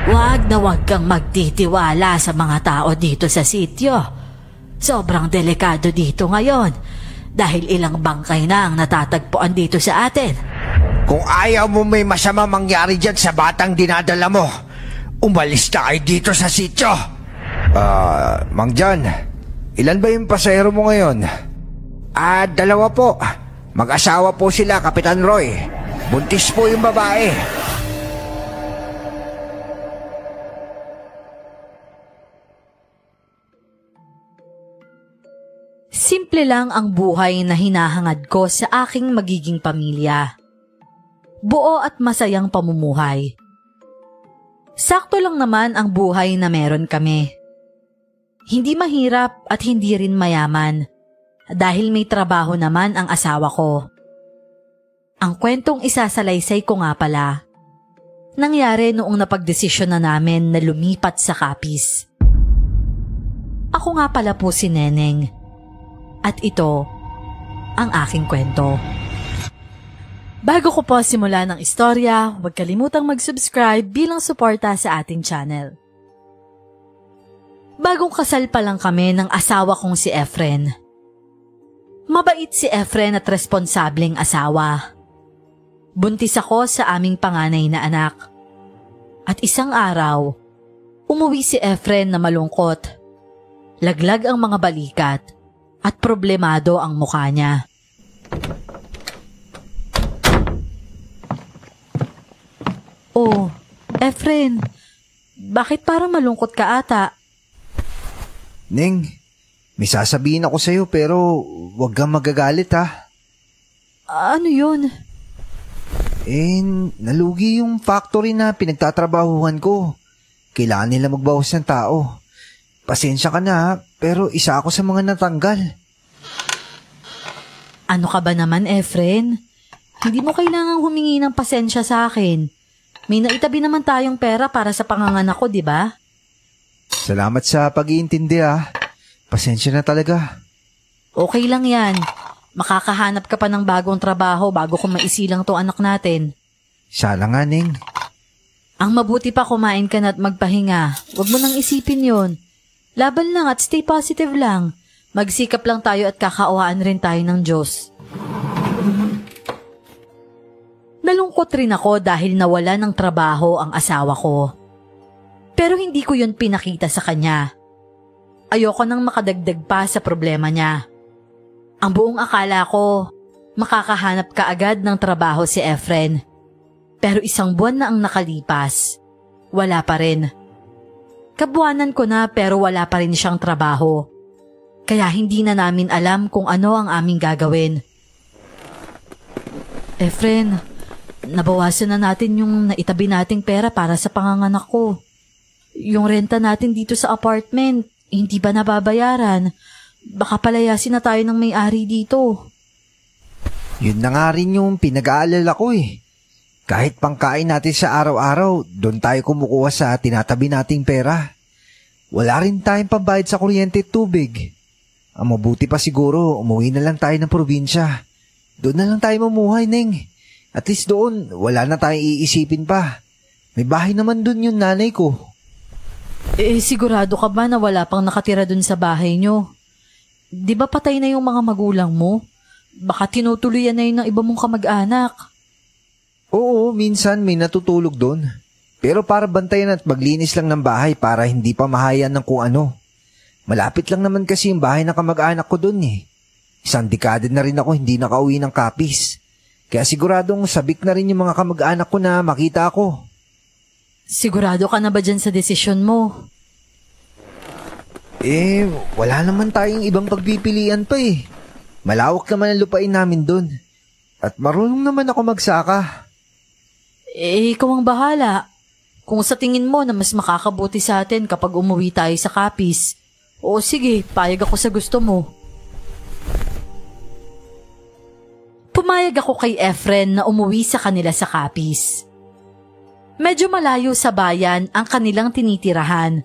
Huwag na huwag kang magtitiwala sa mga tao dito sa sityo. Sobrang delikado dito ngayon dahil ilang bangkay na ang natatagpuan dito sa atin. Kung ayaw mo may masama mangyari dyan sa batang dinadala mo, umalis na kayo dito sa sityo. Mang John, ilan ba yung pasahero mo ngayon? 2 po. Mag-asawa po sila, Kapitan Roy. Buntis po yung babae. Simple lang ang buhay na hinahangad ko sa aking magiging pamilya. Buo at masayang pamumuhay. Sakto lang naman ang buhay na meron kami. Hindi mahirap at hindi rin mayaman dahil may trabaho naman ang asawa ko. Ang kwentong isasalaysay ko nga pala, nangyari noong napagdesisyon na namin na lumipat sa Capiz. Ako nga pala po si Neneng at ito ang aking kwento. Bago ko po simulan ng istorya, huwag kalimutang mag-subscribe bilang suporta sa ating channel. Bagong kasal pa lang kami ng asawa kong si Efren. Mabait si Efren at responsableng asawa. Buntis ako sa aming panganay na anak. At isang araw, umuwi si Efren na malungkot. Laglag ang mga balikat at problemado ang mukha niya. Oh, Efren, bakit parang malungkot ka ata? Ning, may sasabihin ako sa'yo pero huwag kang magagalit ha. Ano yun? Nalugi yung factory na pinagtatrabahuhan ko. Kailangan nila magbawas ng tao. Pasensya ka na ha, pero isa ako sa mga natanggal. Ano ka ba naman, Efren? Hindi mo kailangang humingi ng pasensya sa akin. May naitabi naman tayong pera para sa panganganak ko, di ba? Salamat sa pag-iintindi ha. Pasensya na talaga. Okay lang yan. Makakahanap ka pa ng bagong trabaho bago ko maisilang tong anak natin. Sana nga, Ning. Ang mabuti pa kumain ka na at magpahinga. Huwag mo nang isipin yon. Laban lang at stay positive lang. Magsikap lang tayo at kakauhaan rin tayo ng Diyos. Nalungkot rin ako dahil nawala ng trabaho ang asawa ko. Pero hindi ko yun pinakita sa kanya. Ayoko nang makadagdag pa sa problema niya. Ang buong akala ko, makakahanap ka agad ng trabaho si Efren. Pero 1 buwan na ang nakalipas. Wala pa rin. Kabuanan ko na pero wala pa rin siyang trabaho. Kaya hindi na namin alam kung ano ang aming gagawin. Efren, nabawasan na natin yung naitabi nating pera para sa panganganak ko. Yung renta natin dito sa apartment, hindi ba nababayaran? Baka palayasin na tayo ng may-ari dito. Yun na nga rin yung pinag-aalala ko eh. Kahit pangkain natin sa araw-araw, doon tayo kumukuha sa tinatabi nating pera. Wala rin tayong pambayad sa kuryente at tubig. Ang mabuti pa siguro, umuwi na lang tayo ng probinsya. Doon na lang tayo mamuhay, Neng. At least doon, wala na tayong iisipin pa. May bahay naman doon yung nanay ko. Sigurado ka ba na wala pang nakatira doon sa bahay nyo? Di ba patay na yung mga magulang mo? Baka tinutuluyan na yun ng iba mong kamag-anak. Oo, minsan may natutulog doon. Pero para bantayan at maglinis lang ng bahay para hindi pa mahayan ng kung ano. Malapit lang naman kasi yung bahay ng kamag-anak ko doon eh. 1 dekada na rin ako hindi nakauwi ng Capiz. Kaya siguradong sabik na rin yung mga kamag-anak ko na makita ako. Sigurado ka na ba dyan sa desisyon mo? Wala naman tayong ibang pagpipilian pa eh. Malawak naman ang lupain namin doon. At marunong naman ako magsaka. Ikaw ang bahala. Kung sa tingin mo na mas makakabuti sa atin kapag umuwi tayo sa Capiz, o sige, payag ako sa gusto mo. Pumayag ako kay Efren na umuwi sa kanila sa Capiz. Medyo malayo sa bayan ang kanilang tinitirahan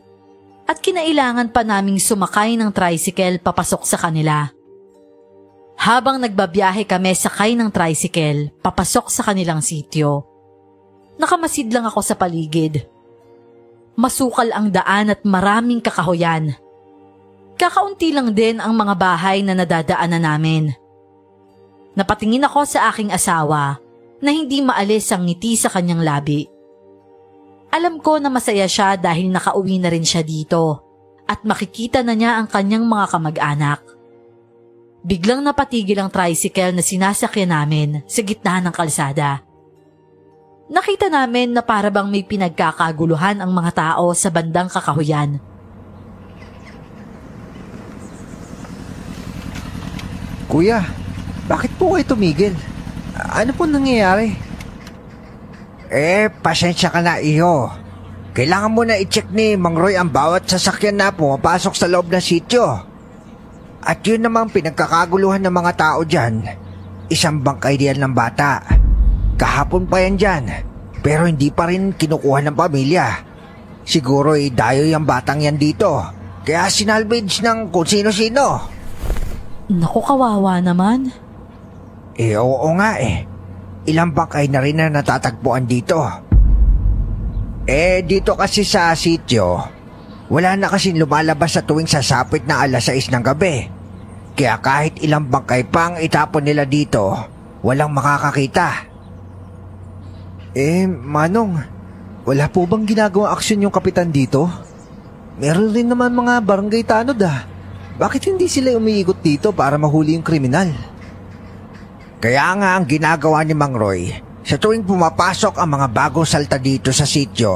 at kinailangan pa naming sumakay ng tricycle papasok sa kanila. Habang nagbabiyahe kami sakay ng tricycle papasok sa kanilang sityo, nakamasid lang ako sa paligid. Masukal ang daan at maraming kakahuyan. Kakaunti lang din ang mga bahay na nadadaanan namin. Napatingin ako sa aking asawa na hindi maalis ang ngiti sa kanyang labi. Alam ko na masaya siya dahil nakauwi na rin siya dito at makikita na niya ang kanyang mga kamag-anak. Biglang napatigil ang tricycle na sinasakyan namin sa gitna ng kalsada. Nakita namin na para bang may pinagkakaguluhan ang mga tao sa bandang kakahuyan. Kuya, bakit po kayo tumigil? Ano po nangyayari? Pasensya ka na, iho. Kailangan mo na i-check ni Mang Roy ang bawat sasakyan na pumapasok sa loob ng sityo. At yun namang pinagkakaguluhan ng mga tao dyan, isang bangkay diyan ng bata. Kahapon pa yan dyan, pero hindi pa rin kinukuha ng pamilya. Siguro dayo yung batang yan dito, kaya sinalvage ng kung sino-sino. Naku, kawawa naman. Oo nga Ilang bangkay na rin na natatagpuan dito. Dito kasi sa sityo, wala na kasing lumalabas sa tuwing sasapit na 6:00 ng gabi. Kaya kahit ilang bangkay pang itapon nila dito, walang makakakita. Manong, wala po bang ginagawang aksyon yung kapitan dito? Meron rin naman mga barangay tanod Bakit hindi sila umiikot dito para mahuli yung kriminal? Kaya nga ang ginagawa ni Mang Roy, sa tuwing pumapasok ang mga bagong salta dito sa sityo,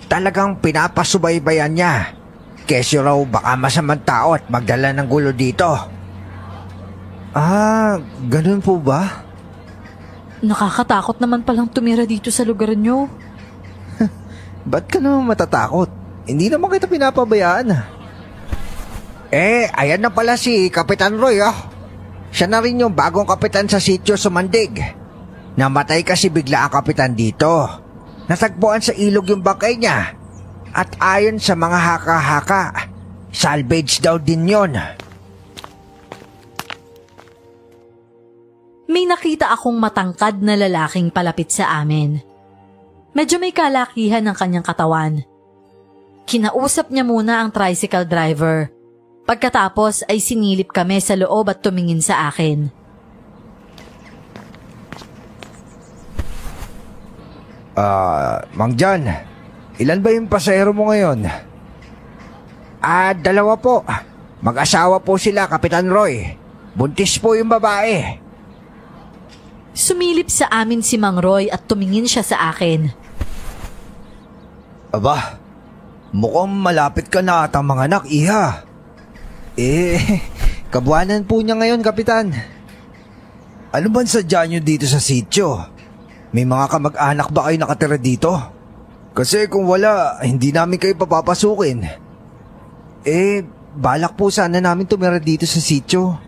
talagang pinapasubaybayan niya. Kesyo raw baka masamang tao at magdala ng gulo dito. Ganun po ba? Nakakatakot naman palang tumira dito sa lugar nyo. Ba't ka naman matatakot? Hindi naman kita pinapabayaan. Ayan na pala si Kapitan Roy Siya na rin yung bagong kapitan sa sityo Sumandig. Namatay kasi bigla ang kapitan dito. Natagpuan sa ilog yung bangkay niya. At ayon sa mga haka-haka, salvage daw din yon. May nakita akong matangkad na lalaking palapit sa amin. Medyo may kalakihan ng kanyang katawan. Kinausap niya muna ang tricycle driver. Pagkatapos ay sinilip kami sa loob at tumingin sa akin. Mang John, ilan ba yung pasahero mo ngayon? 2 po. Mag-asawa po sila, Kapitan Roy. Buntis po yung babae. Sumilip sa amin si Mang Roy at tumingin siya sa akin. Aba, mukhang malapit ka na atang mga anak, iha. Kabuanan po niya ngayon, Kapitan. Ano ba sadya niyo dito sa sityo? May mga kamag-anak ba kayo nakatira dito? Kasi kung wala, hindi namin kayo papapasukin. Balak po sana namin tumira dito sa sityo.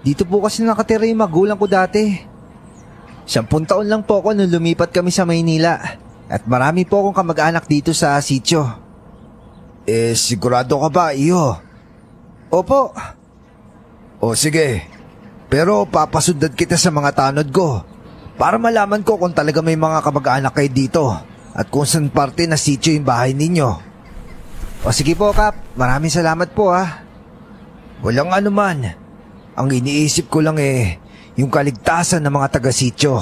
Dito po kasi nakatira yung magulang ko dati. 10 taon lang po ako nung lumipat kami sa Maynila. At marami po akong kamag-anak dito sa sityo. Sigurado ka ba, iyo? Opo. O sige, pero papasundan kita sa mga tanod ko para malaman ko kung talaga may mga kamag-anak kayo dito at kung saan parte na sityo yung bahay ninyo. O sige po, Kap. Maraming salamat po Walang anuman. Ang iniisip ko lang yung kaligtasan ng mga taga-sityo.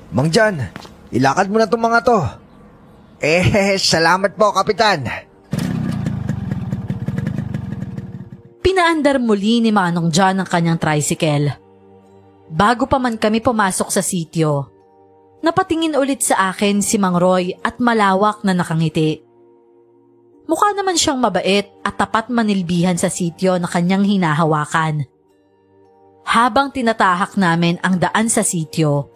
Mang John, ilakad mo na itong mga to. Salamat po, Kapitan. Pinaandar muli ni Manong John ang kanyang tricycle. Bago pa man kami pumasok sa sityo, napatingin ulit sa akin si Mang Roy at malawak na nakangiti. Mukha naman siyang mabait at tapat manilbihan sa sityo na kanyang hinahawakan. Habang tinatahak namin ang daan sa sityo,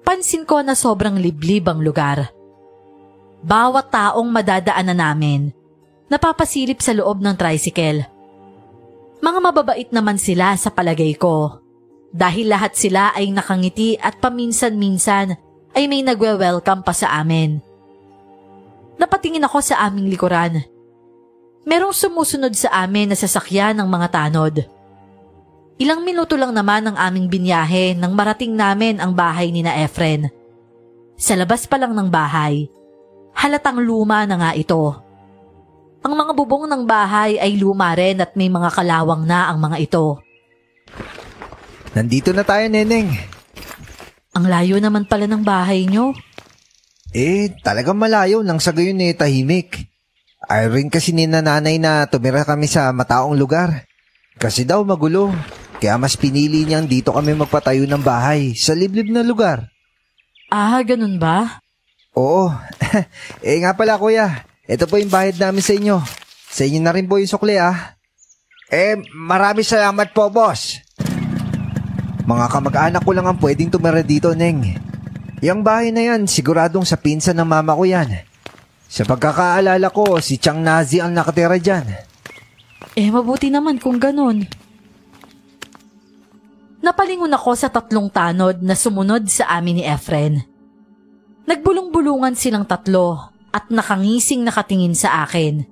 pansin ko na sobrang liblib ang lugar. Bawat taong madadaanan namin, napapasilip sa loob ng tricycle. Mga mababait naman sila sa palagay ko, dahil lahat sila ay nakangiti at paminsan-minsan ay may nagwe-welcome pa sa amin. Napatingin ako sa aming likuran. Merong sumusunod sa amin na sasakyan ng mga tanod. Ilang minuto lang naman ang aming binyahe nang marating namin ang bahay ni na Efren. Sa labas pa lang ng bahay, Halatang luma na nga ito. Ang mga bubong ng bahay ay luma rin at may mga kalawang na ang mga ito. Nandito na tayo, Neneng. Ang layo naman pala ng bahay nyo. Talagang malayo nang sa gayon tahimik. Ayaw rin kasi ni nanay na tumira kami sa mataong lugar. Kasi daw magulo. Kaya mas pinili niyang dito kami magpatayo ng bahay sa liblib na lugar. Ganun ba? Oo. Nga pala kuya, ito po yung bayad namin sa inyo. Sa inyo na rin po yung sukli Maraming salamat po, boss. Mga kamag-anak ko lang ang pwedeng tumira dito, Neng. Yang bahay na yan, siguradong sa pinsan ng mama ko yan. Sa pagkakaalala ko, si Chang Nazi ang nakatira dyan. Mabuti naman kung ganun. Napalingon ako sa 3 tanod na sumunod sa amin ni Efren. Nagbulong-bulungan silang 3 at nakangising nakatingin sa akin.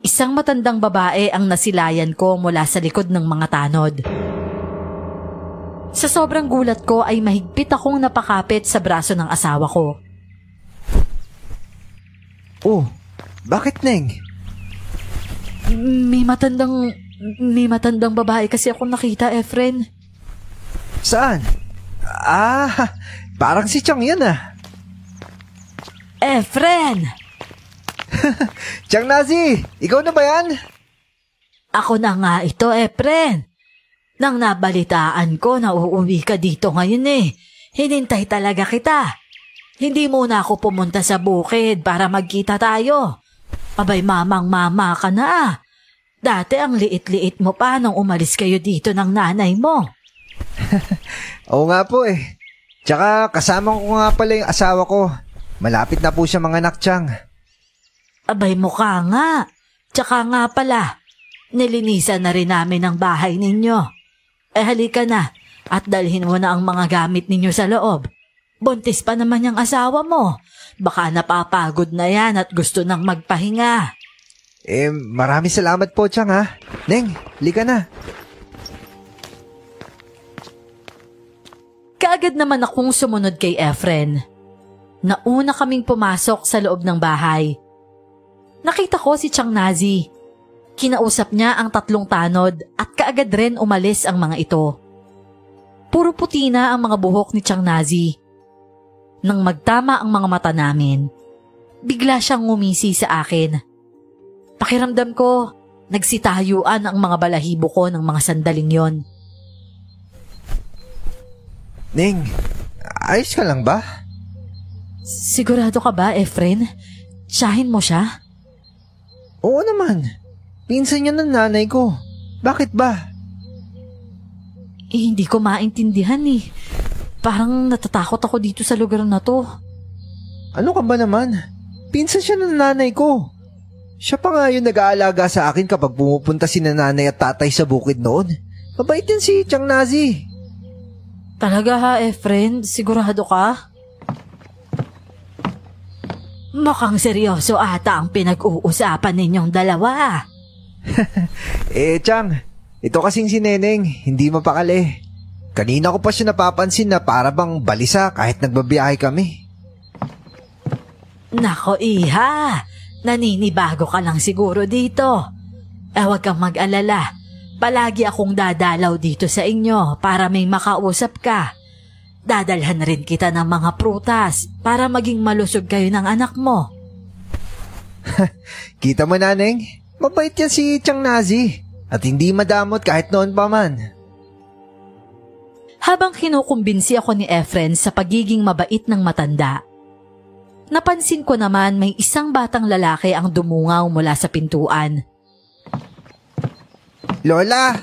Isang matandang babae ang nasilayan ko mula sa likod ng mga tanod. Sa sobrang gulat ko ay mahigpit akong napakapit sa braso ng asawa ko. Oh, bakit, Neng? May matandang babae kasi ako nakita, Efren. Saan? Parang si Chang yan Efren! Chang Nazi, ikaw na ba yan? Ako na nga ito, Efren. Nang nabalitaan ko na uuwi ka dito ngayon hinintay talaga kita. Hindi muna ako pumunta sa bukid para magkita tayo. Abay mamang-mama ka na Dati ang liit-liit mo pa nung umalis kayo dito ng nanay mo. Oo nga po Tsaka kasama ko nga pala yung asawa ko. Malapit na po siya mga anak, Chang. Abay mukha nga. Tsaka nga pala, nilinisan na rin namin ang bahay ninyo. Halika na at dalhin mo na ang mga gamit ninyo sa loob. Buntis pa naman yung asawa mo. Baka napapagod na yan at gusto nang magpahinga. Maraming salamat po, Chang Neng, halika na. Kaagad naman akong sumunod kay Efren. Nauna kaming pumasok sa loob ng bahay. Nakita ko si Chang Nazi. Kinausap niya ang 3 tanod at kaagad rin umalis ang mga ito. Puro puti na ang mga buhok ni Chang Nazi. Nang magtama ang mga mata namin, bigla siyang ngumisi sa akin. Pakiramdam ko, nagsitayuan ang mga balahibo ko ng mga sandaling yon. Ning, ayos ka lang ba? Sigurado ka ba, Efren? Siyahin mo siya? Oo naman. Pinsan niya ng nanay ko. Bakit ba? Hindi ko maintindihan Parang natatakot ako dito sa lugar na to. Ano ka ba naman? Pinsan siya ng nanay ko. Siya pa nga yung nag-aalaga sa akin kapag pumupunta si nanay at tatay sa bukid noon. Mabait yan si Chang Nazi. Talaga ha, Efren? Sigurado ka? Mukhang seryoso ata ang pinag-uusapan ninyong dalawa. Chang, ito kasing si Neneng, hindi mapakali. Kanina ko pa siya napapansin na para bang balisa kahit nagbabiyahe kami. Nako iha, naninibago ka lang siguro dito. Huwag kang mag-alala. Palagi akong dadalaw dito sa inyo para may makausap ka. Dadalhan rin kita ng mga prutas para maging malusog kayo ng anak mo. Kita mo, Naneng? Mabait yan si Chang Nazi at hindi madamot kahit noon pa man. Habang kinukumbinsi ako ni Efren sa pagiging mabait ng matanda, napansin ko naman may isang batang lalaki ang dumungaw mula sa pintuan. Lola,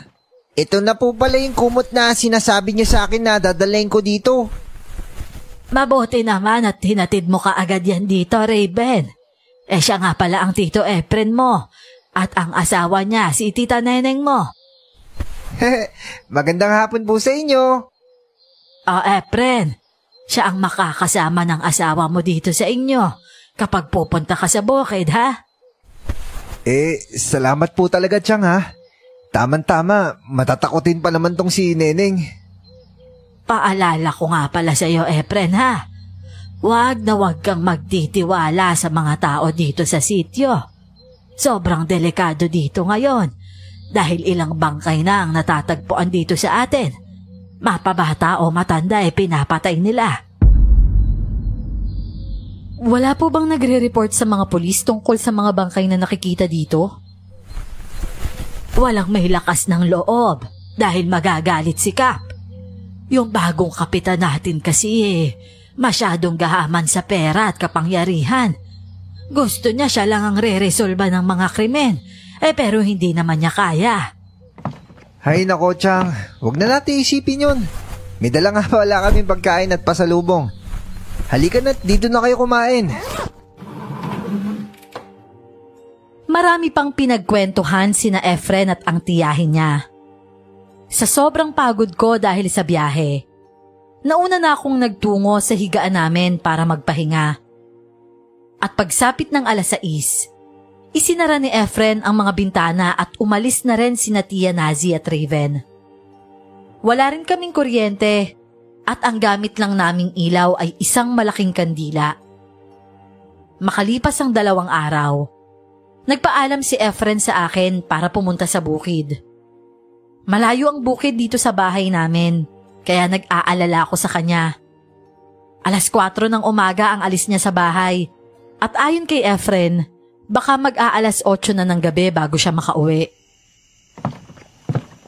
ito na po pala yung kumot na sinasabi niyo sa akin na dadalhin ko dito. Mabuti naman at hinatid mo kaagad yan dito, Raven. Siya nga pala ang Tito Efren mo at ang asawa niya si Tita Neneng mo. Magandang hapon po sa inyo. Efren, siya ang makakasama ng asawa mo dito sa inyo kapag pupunta ka sa bukid, ha? Salamat po talaga, Chang, ha? Tama-tama, matatakotin pa naman tong si Neneng. Paalala ko nga pala sa iyo, Efren, ha? Wag na wag kang magtitiwala sa mga tao dito sa sityo. Sobrang delikado dito ngayon dahil ilang bangkay na ang natatagpuan dito sa atin. Mapabata o matanda pinapatay nila. Wala po bang nagre-report sa mga pulis tungkol sa mga bangkay na nakikita dito? Walang may lakas ng loob dahil magagalit si Cap. Yung bagong kapitan natin kasi masyadong gahaman sa pera at kapangyarihan. Gusto niya siya lang ang re-resolba ng mga krimen, pero hindi naman niya kaya. Hay nako, Chang. Huwag na natin isipin yun. May dala nga wala kaming pagkain at pasalubong. Halika na't dito na kayo kumain. Marami pang pinagkwentuhan sina Efren at ang tiyahin niya. Sa sobrang pagod ko dahil sa biyahe, nauna na akong nagtungo sa higaan namin para magpahinga. At pagsapit ng 6:00, isinara ni Efren ang mga bintana at umalis na rin sina Tia Nazi at Raven. Wala rin kaming kuryente at ang gamit lang naming ilaw ay isang malaking kandila. Makalipas ang 2 araw, nagpaalam si Efren sa akin para pumunta sa bukid. Malayo ang bukid dito sa bahay namin, kaya nag-aalala ako sa kanya. 4:00 ng umaga ang alis niya sa bahay. At ayon kay Efren, baka mag-8:00 na ng gabi bago siya makauwi.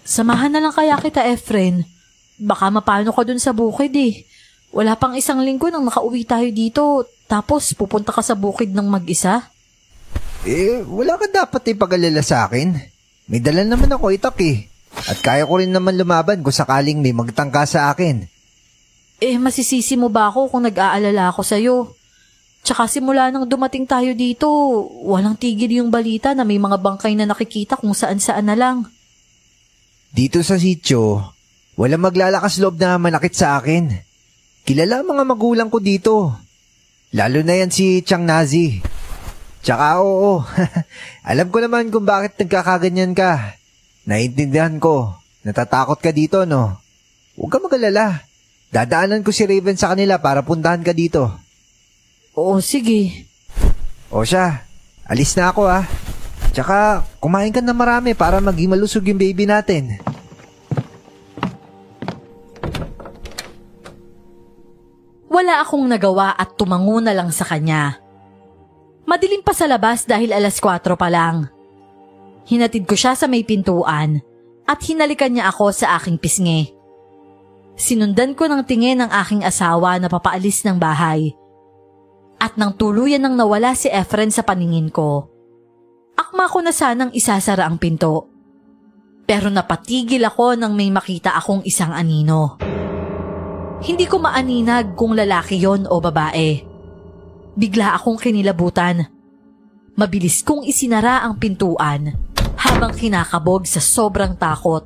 Samahan na lang kaya kita, Efren. Baka mapano ka dun sa bukid eh. Wala pang 1 linggo nang nakauwi tayo dito, tapos pupunta ka sa bukid ng mag-isa? Wala ka dapat ipag-alala sa akin. May dala naman ako itak eh. At kaya ko rin naman lumaban kung sakaling may magtangka sa akin. Masisisi mo ba ako kung nag-aalala ako sa'yo? Tsaka simula nang dumating tayo dito, walang tigil yung balita na may mga bangkay na nakikita kung saan-saan na lang. Dito sa sityo, walang maglalakas loob na manakit sa akin. Kilala ang mga magulang ko dito. Lalo na yan si Chang Nazi. Tsaka oo, alam ko naman kung bakit nagkakaganyan ka. Naiintindihan ko, natatakot ka dito no? Huwag ka mag-alala. Dadaanan ko si Raven sa kanila para puntahan ka dito. Oo, sige. O siya, alis na ako ha. Tsaka, kumain ka na marami para maging malusog yung baby natin. Wala akong nagawa at tumango na lang sa kanya. Madilim pa sa labas dahil 4:00 pa lang. Hinatid ko siya sa may pintuan at hinalikan niya ako sa aking pisngi. Sinundan ko ng tingin ng aking asawa na papaalis ng bahay. At nang tuluyan nang nawala si Efren sa paningin ko, akma ko na sanang isasara ang pinto. Pero napatigil ako nang may makita akong isang anino. Hindi ko maaninag kung lalaki yon o babae. Bigla akong kinilabutan. Mabilis kong isinara ang pintuan habang kinakabog sa sobrang takot.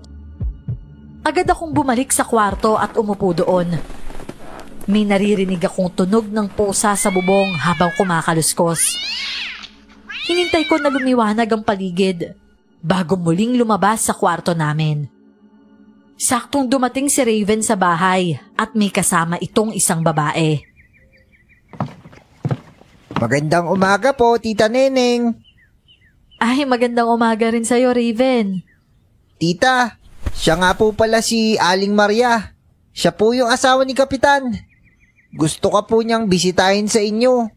Agad akong bumalik sa kwarto at umupo doon. May naririnig akong tunog ng pusa sa bubong habang kumakaluskos. Hinintay ko na lumiwanag ang paligid bago muling lumabas sa kwarto namin. Saktong dumating si Raven sa bahay at may kasama itong isang babae. Magandang umaga po, Tita Neneng. Ay, magandang umaga rin sa'yo, Raven. Tita, siya nga po pala si Aling Maria. Siya po yung asawa ni Kapitan. Gusto ka po niyang bisitahin sa inyo.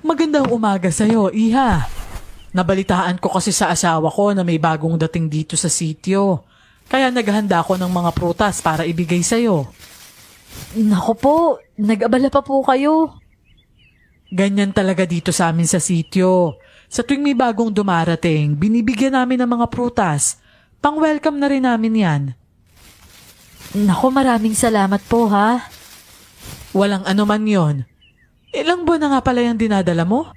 Magandang umaga sa'yo, Iha. Nabalitaan ko kasi sa asawa ko na may bagong dating dito sa sityo. Kaya naghahanda ko ng mga prutas para ibigay sa'yo. Naku po, nag-abala pa po kayo. Ganyan talaga dito sa amin sa sityo. Sa tuwing may bagong dumarating, binibigyan namin ng mga prutas. Pang-welcome na rin namin yan. Naku, maraming salamat po ha. Walang anuman yon. Ilang buwan na nga pala yung dinadala mo?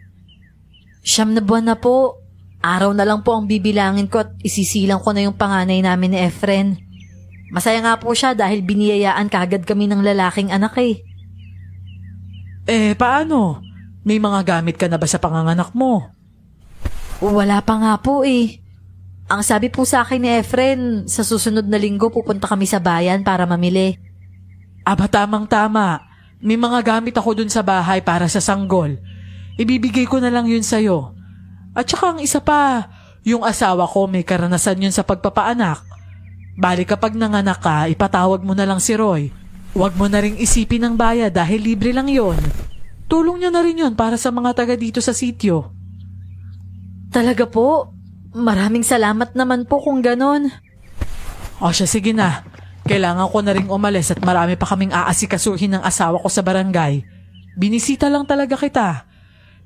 9 na buwan na po. Araw na lang po ang bibilangin ko at isisilang ko na yung panganay namin ni Efren. Masaya nga po siya dahil biniyayaan kagad kami ng lalaking anak eh. Paano? May mga gamit ka na ba sa panganganak mo? Wala pa nga po eh. Ang sabi po sa akin ni Efren, sa susunod na linggo pupunta kami sa bayan para mamili. Aba, tamang-tama. May mga gamit ako dun sa bahay para sa sanggol. Ibibigay ko na lang yun sa'yo. At saka ang isa pa, yung asawa ko may karanasan yun sa pagpapaanak. Bali kapag nanganak ka, ipatawag mo na lang si Roy. Huwag mo na ring isipin ng bayad dahil libre lang yun. Tulong niya na rin yun para sa mga taga dito sa sityo. Talaga po? Maraming salamat naman po kung ganon. O siya, sige na. Kailangan ko na ring umalis at marami pa kaming aasikasuhin ng asawa ko sa barangay. Binisita lang talaga kita.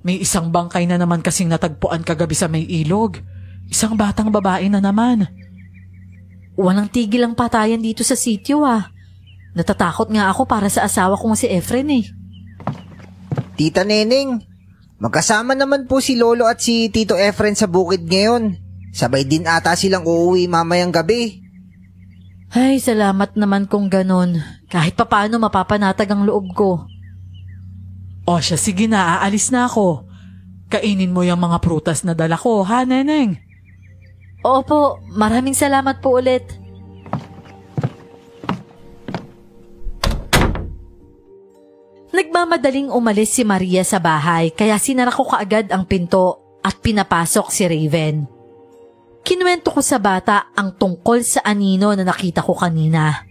May isang bangkay na naman kasing natagpuan kagabi sa may ilog. Isang batang babae na naman. Walang tigil ang patayan dito sa sityo Natatakot nga ako para sa asawa kong si Efren Tita Neneng, magkasama naman po si Lolo at si Tito Efren sa bukid ngayon. Sabay din ata silang uuwi mamayang gabi. Ay, salamat naman kung ganon. Kahit papaano mapapanatag ang loob ko. O siya, sige na, aalis na ako. Kainin mo yung mga prutas na dala ko, ha, Neneng? Opo, maraming salamat po ulit. Nagmamadaling umalis si Maria sa bahay kaya sinara ko kaagad ang pinto at pinapasok si Raven. Kinuwento ko sa bata ang tungkol sa anino na nakita ko kanina.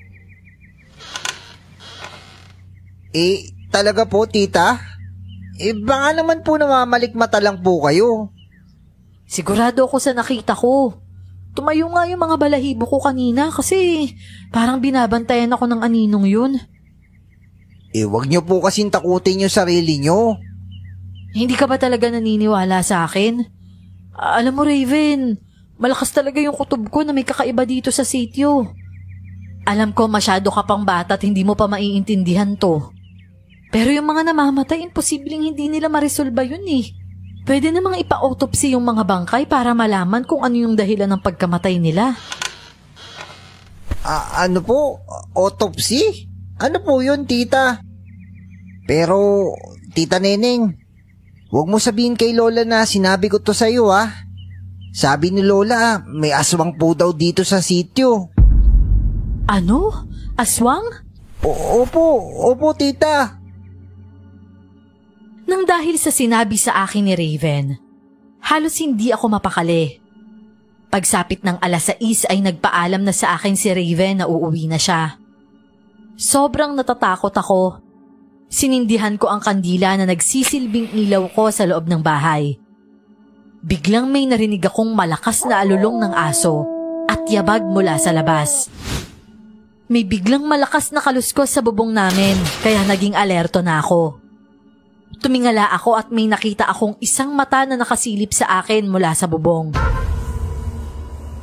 Talaga po, tita? Baka naman po namamalikmata lang po kayo. Sigurado ako sa nakita ko. Tumayo nga yung mga balahibo ko kanina kasi parang binabantayan ako ng aninong yun. Wag niyo po kasing takutin yung sarili niyo. Hindi ka ba talaga naniniwala sa akin? Alam mo, Raven, malakas talaga yung kutob ko na may kakaiba dito sa sityo. Alam ko masyado ka pang bata at hindi mo pa maiintindihan to. Pero yung mga namamatay, imposibleng hindi nila maresolba yun Pwede namang ipa-autopsy yung mga bangkay para malaman kung ano yung dahilan ng pagkamatay nila. Ano po? Autopsy? Ano po yun, tita? Pero, tita Neneng, huwag mo sabihin kay Lola na sinabi ko to sa'yo, Sabi ni Lola, may aswang po daw dito sa sityo. Ano? Aswang? Opo, tita. Nang dahil sa sinabi sa akin ni Raven, halos hindi ako mapakali. Pagsapit ng 6:00 ay nagpaalam na sa akin si Raven na uuwi na siya. Sobrang natatakot ako. Sinindihan ko ang kandila na nagsisilbing ilaw ko sa loob ng bahay. Biglang may narinig akong malakas na alulong ng aso at yabag mula sa labas. May biglang malakas na kaluskos sa bubong namin kaya naging alerto na ako. Tumingala ako at may nakita akong isang mata na nakasilip sa akin mula sa bubong.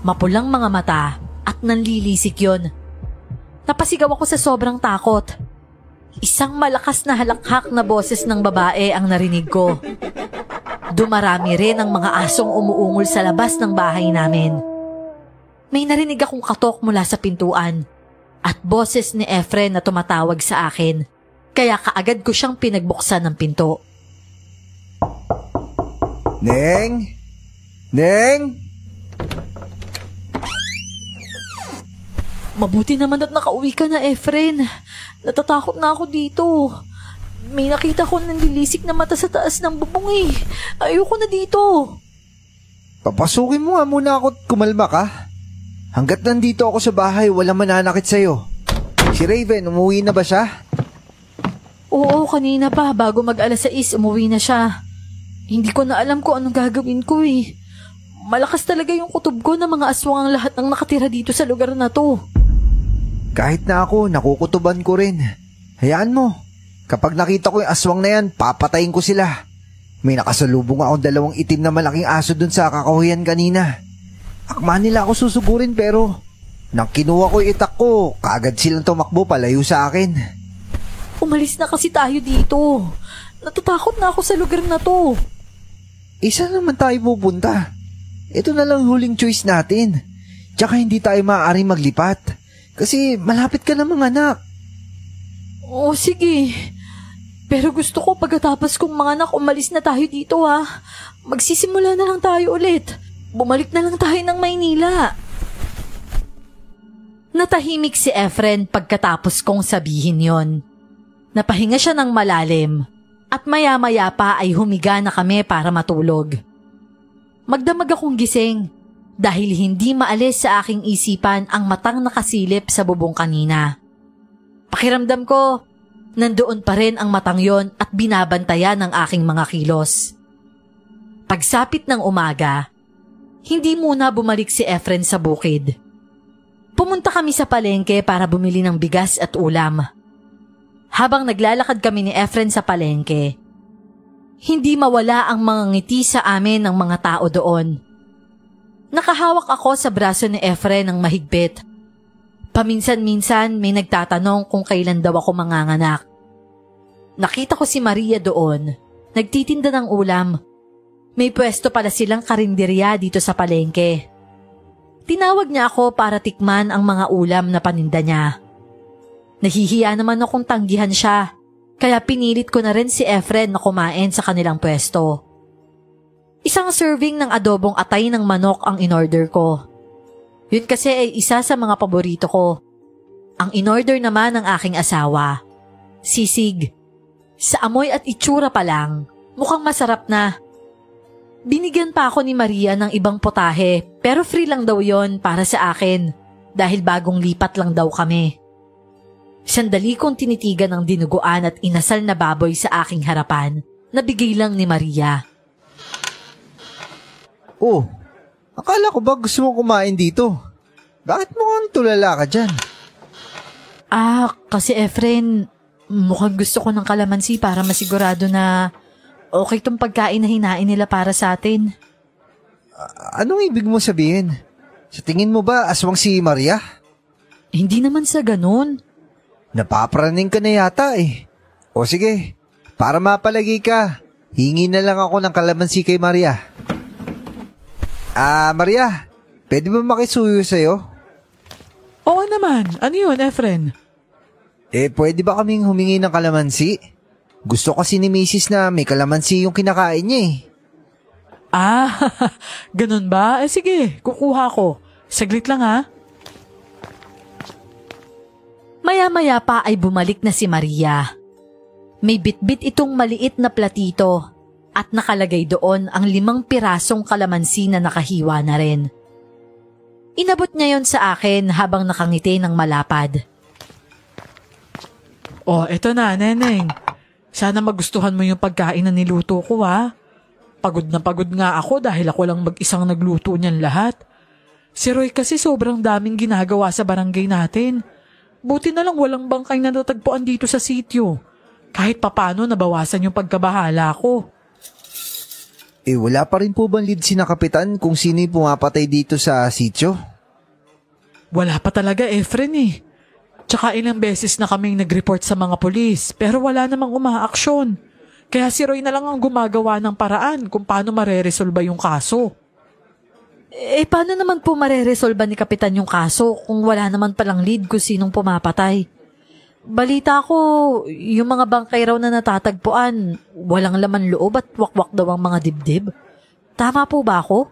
Mapulang mga mata at nanlilisik yun. Napasigaw ako sa sobrang takot. Isang malakas na halakhak na boses ng babae ang narinig ko. Dumarami rin ang mga asong umuungol sa labas ng bahay namin. May narinig akong katok mula sa pintuan at boses ni Efren na tumatawag sa akin. Kaya kaagad ko siyang pinagbuksan ng pinto. Neng? Neng? Mabuti naman at nakauwi ka na, Efren. Natatakot na ako dito. May nakita ko nanlilisik na mata sa taas ng bubong Ayoko na dito. Papasukin mo nga muna ako at kumalma ka. Hanggat nandito ako sa bahay, walang mananakit sa'yo. Si Raven, umuwi na ba siya? Oo, kanina pa. Bago mag-6:00, umuwi na siya. Hindi ko na alam kung anong gagawin ko Malakas talaga yung kutob ko na mga aswang ang lahat ng nakatira dito sa lugar na to. Kahit na ako, nakukutuban ko rin. Hayaan mo. Kapag nakita ko yung aswang na yan, papatayin ko sila. May nakasalubong akong 2 itim na malaking aso dun sa kakahuyan kanina. Akma nila ako susugurin pero nang kinuha ko yung itak ko, kaagad silang tumakbo palayo sa akin. Umalis na kasi tayo dito. Natatakot na ako sa lugar na to. Isa naman tayo pupunta. Ito na lang huling choice natin. Tsaka hindi tayo maaaring maglipat. Kasi malapit ka namang anak. Oo, sige. Pero gusto ko pagkatapos kong mga anak umalis na tayo dito Magsisimula na lang tayo ulit. Bumalik na lang tayo ng Maynila. Natahimik si Efren pagkatapos kong sabihin yon. Napahinga siya ng malalim at maya-maya pa ay humiga na kami para matulog. Magdamag akong gising dahil hindi maalis sa aking isipan ang matang nakasilip sa bubong kanina. Pakiramdam ko, nandoon pa rin ang matang yon at binabantayan ang aking mga kilos. Pagsapit ng umaga, hindi muna bumalik si Efren sa bukid. Pumunta kami sa palengke para bumili ng bigas at ulam. Habang naglalakad kami ni Efren sa palengke, hindi mawala ang mga ngiti sa amin ng mga tao doon. Nakahawak ako sa braso ni Efren ng mahigpit. Paminsan-minsan may nagtatanong kung kailan daw ako manganganak. Nakita ko si Maria doon, nagtitinda ng ulam. May pwesto pala silang karinderya dito sa palengke. Tinawag niya ako para tikman ang mga ulam na paninda niya. Nahihiya naman akong tanggihan siya, kaya pinilit ko na rin si Efren na kumain sa kanilang pwesto. Isang serving ng adobong atay ng manok ang inorder ko. Yun kasi ay isa sa mga paborito ko. Ang inorder naman ng aking asawa, sisig. Sa amoy at itsura pa lang, mukhang masarap na. Binigyan pa ako ni Maria ng ibang potahe pero free lang daw yon para sa akin dahil bagong lipat lang daw kami. Sandali kong tinitigan ang dinuguan at inasal na baboy sa aking harapan na bigay lang ni Maria. Oh, akala ko ba gusto mo kumain dito? Bakit mukhang tulala ka dyan? Kasi Efren, mukhang gusto ko ng kalamansi para masigurado na okay tong pagkain na hinain nila para sa atin. Anong ibig mo sabihin? Sa tingin mo ba aswang si Maria? Hindi naman sa ganun. Napapraning ka na yata eh. O sige, para mapalagi ka, hingi na lang ako ng kalamansi kay Maria. Maria, pwede ba makisuyo sa'yo? Oo naman. Ano yun, Efren? Pwede ba kaming humingi ng kalamansi? Gusto kasi ni Mrs. na may kalamansi yung kinakain niya eh. Ganun ba? Sige, kukuha ko. Saglit lang ha. Maya-maya pa ay bumalik na si Maria. May bitbit itong maliit na platito at nakalagay doon ang 5 pirasong kalamansi na nakahiwa na rin. Inabot niya yon sa akin habang nakangiti ng malapad. Eto na, Neneng. Sana magustuhan mo yung pagkain na niluto ko ha. Pagod na pagod nga ako dahil ako lang mag-isang nagluto niyan lahat. Si Roy kasi sobrang daming ginagawa sa barangay natin. Buti na lang walang bangkay na natagpuan dito sa sityo. Kahit papano nabawasan yung pagkabahala ko. Wala pa rin po bang lead si na kapitan kung sino yung pumapatay dito sa sityo? Wala pa talaga, Efren eh. Tsaka ilang beses na kaming nag-report sa mga polis pero wala namang umaaksyon. Kaya si Roy na lang ang gumagawa ng paraan kung paano mareresolba yung kaso. Paano naman po mareresolba ni Kapitan yung kaso kung wala naman palang lead kung sinong pumapatay? Balita ko, yung mga bangkay raw na natatagpuan, walang laman loob at wakwak daw ang mga dibdib. Tama po ba ako?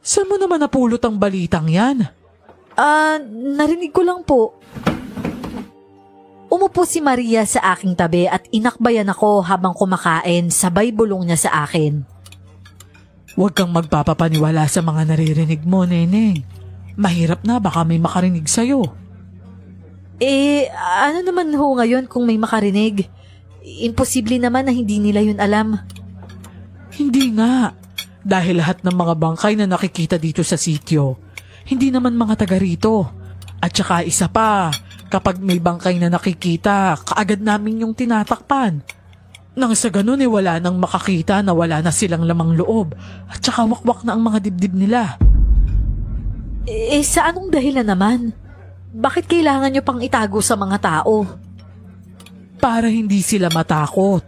Saan mo naman napulot ang balitang yan? Narinig ko lang po. Umupo si Maria sa aking tabi at inakbayan ako habang kumakain, sabay bulong niya sa akin. Huwag kang magpapapaniwala sa mga naririnig mo, Neneng. Mahirap na, baka may makarinig sa'yo. Ano naman ho ngayon kung may makarinig? Imposible naman na hindi nila yun alam. Hindi nga. Dahil lahat ng mga bangkay na nakikita dito sa sityo, hindi naman mga taga rito. At saka isa pa, kapag may bangkay na nakikita, kaagad namin yung tinatakpan. Nang sa ganun wala nang makakita na wala na silang lamang loob at saka wakwak na ang mga dibdib nila. Sa anong dahilan naman? Bakit kailangan nyo pang itago sa mga tao? Para hindi sila matakot.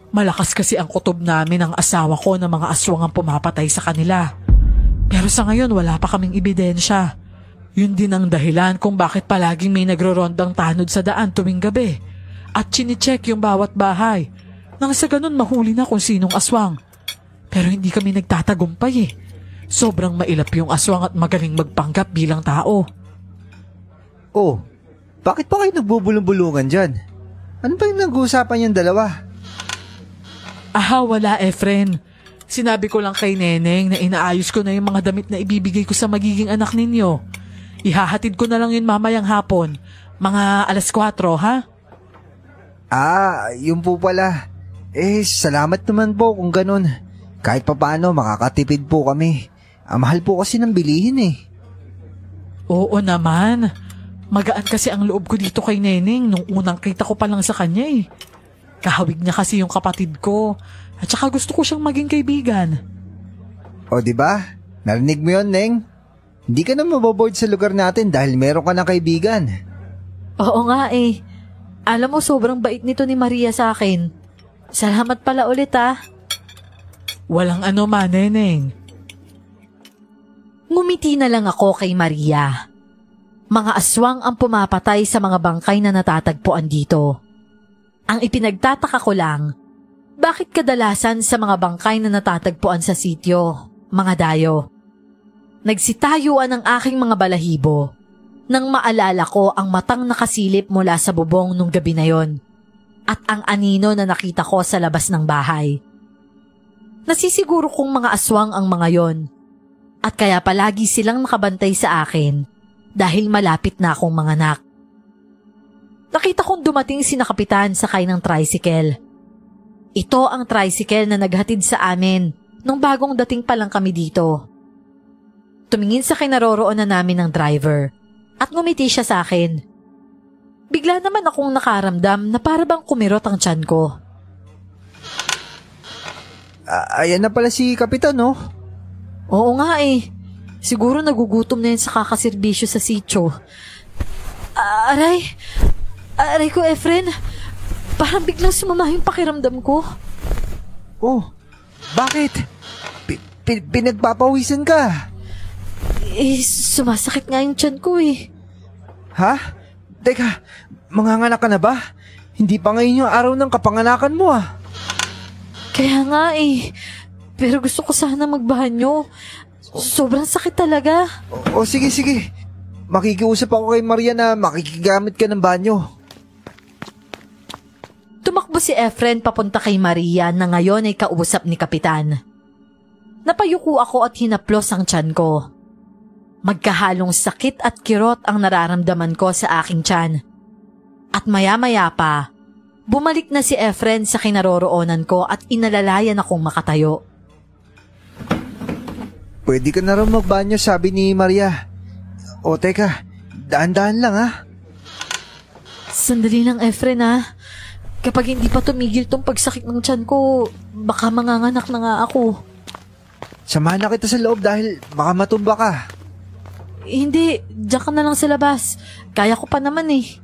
Malakas kasi ang kutob namin ng asawa ko na mga aswang ang pumapatay sa kanila. Pero sa ngayon wala pa kaming ebidensya. Yun din ang dahilan kung bakit palaging may nagro-rondang tanod sa daan tuwing gabi at chine-check yung bawat bahay. Nang sa ganun mahuli na kung sinong aswang. Pero hindi kami nagtatagumpay eh. Sobrang mailap yung aswang at magaling magpanggap bilang tao. Bakit pa kayo nagbubulong-bulungan dyan? Ano ba yung nag-uusapan yung dalawa? Wala Efren. Sinabi ko lang kay Neneng na inaayos ko na yung mga damit na ibibigay ko sa magiging anak ninyo. Ihahatid ko na lang yun mamayang hapon. Mga 4:00, ha? Yun po pala. Salamat naman po kung ganun. Kahit papaano makakatipid po kami. Mahal po kasi ng bilihin eh. Oo naman. Magaan kasi ang loob ko dito kay Neneng nung unang kita ko pa lang sa kanya eh. Kahawig niya kasi yung kapatid ko. At saka gusto ko siyang maging kaibigan. O diba? Narinig mo yun, Neng? Hindi ka na maboboard sa lugar natin dahil meron ka ng kaibigan. Oo nga eh. Alam mo, sobrang bait nito ni Maria sa akin. Salamat pala ulit Walang ano man, Neneng. Ngumiti na lang ako kay Maria. Mga aswang ang pumapatay sa mga bangkay na natatagpuan dito. Ang ipinagtataka ko lang, bakit kadalasan sa mga bangkay na natatagpuan sa sityo, mga dayo? Nagsitayuan ang aking mga balahibo nang maalala ko ang matang nakasilip mula sa bubong nung gabi na yon at ang anino na nakita ko sa labas ng bahay. Nasisiguro kong mga aswang ang mga yon at kaya palagi silang nakabantay sa akin dahil malapit na akong manganak. Nakita kong dumating sina Kapitan sakay ng tricycle. Ito ang tricycle na naghatid sa amin nung bagong dating pa lang kami dito. Tumingin sa kinaroroonan namin ng driver at ngumiti siya sa akin. Bigla naman akong nakaramdam na para bang kumirot ang tiyan ko. Ayan na pala si Kapitan, no? Oo nga eh. Siguro nagugutom na yun sa kakaserbisyo sa sityo. Aray ko, Efren. Parang biglang sumama yung pakiramdam ko. Oh, bakit? Pinagpapawisan ka. Sumasakit nga yung tiyan ko eh. Ha? Teka, manganganak ka na ba? Hindi pa ngayon yung araw ng kapanganakan mo Kaya nga eh. Pero gusto ko sana magbanyo. Sobrang sakit talaga. Sige. Makikiusap ako kay Maria na makikigamit ka ng banyo. Tumakbo si Efren papunta kay Maria na ngayon ay kausap ni Kapitan. Napayuko ako at hinaplos ang tiyan ko. Magkahalong sakit at kirot ang nararamdaman ko sa aking tiyan. At maya-maya pa, bumalik na si Efren sa kinaroroonan ko at inalalayan akong makatayo. Pwede ka na rin magbanyo, sabi ni Maria. O teka, daan-daan lang Sandali lang, Efren Kapag hindi pa tumigil tong pagsakit ng tiyan ko, baka manganganak na nga ako. Samahan na kita sa loob dahil baka matumba ka. Hindi, diyan ka na lang sa labas. Kaya ko pa naman eh.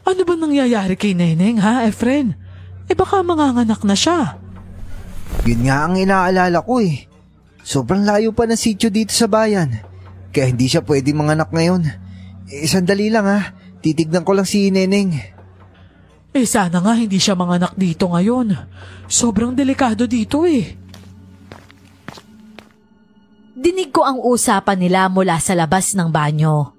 Ano ba nangyayari kay Neneng, Efren? Baka manganganak na siya. Yun nga ang inaalala ko eh. Sobrang layo pa ng sityo dito sa bayan. Kaya hindi siya pwede manganak ngayon. Sandali lang Titignan ko lang si Neneng. Sana nga hindi siya manganak dito ngayon. Sobrang delikado dito eh. Dinig ko ang usapan nila mula sa labas ng banyo.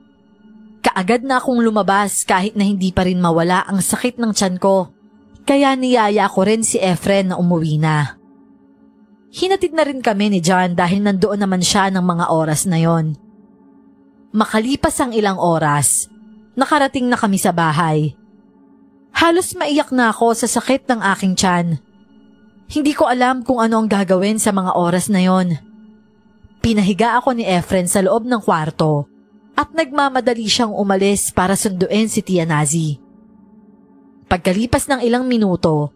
Kaagad na akong lumabas kahit na hindi pa rin mawala ang sakit ng tiyan ko. Kaya niyaya ko rin si Efren na umuwi na. Hinatid na rin kami ni John dahil nandoon naman siya ng mga oras na yon. Makalipas ang ilang oras, nakarating na kami sa bahay. Halos maiyak na ako sa sakit ng aking tiyan. Hindi ko alam kung ano ang gagawin sa mga oras na yon. Pinahiga ako ni Efren sa loob ng kwarto at nagmamadali siyang umalis para sunduin si Tia Nazi. Pagkalipas ng ilang minuto,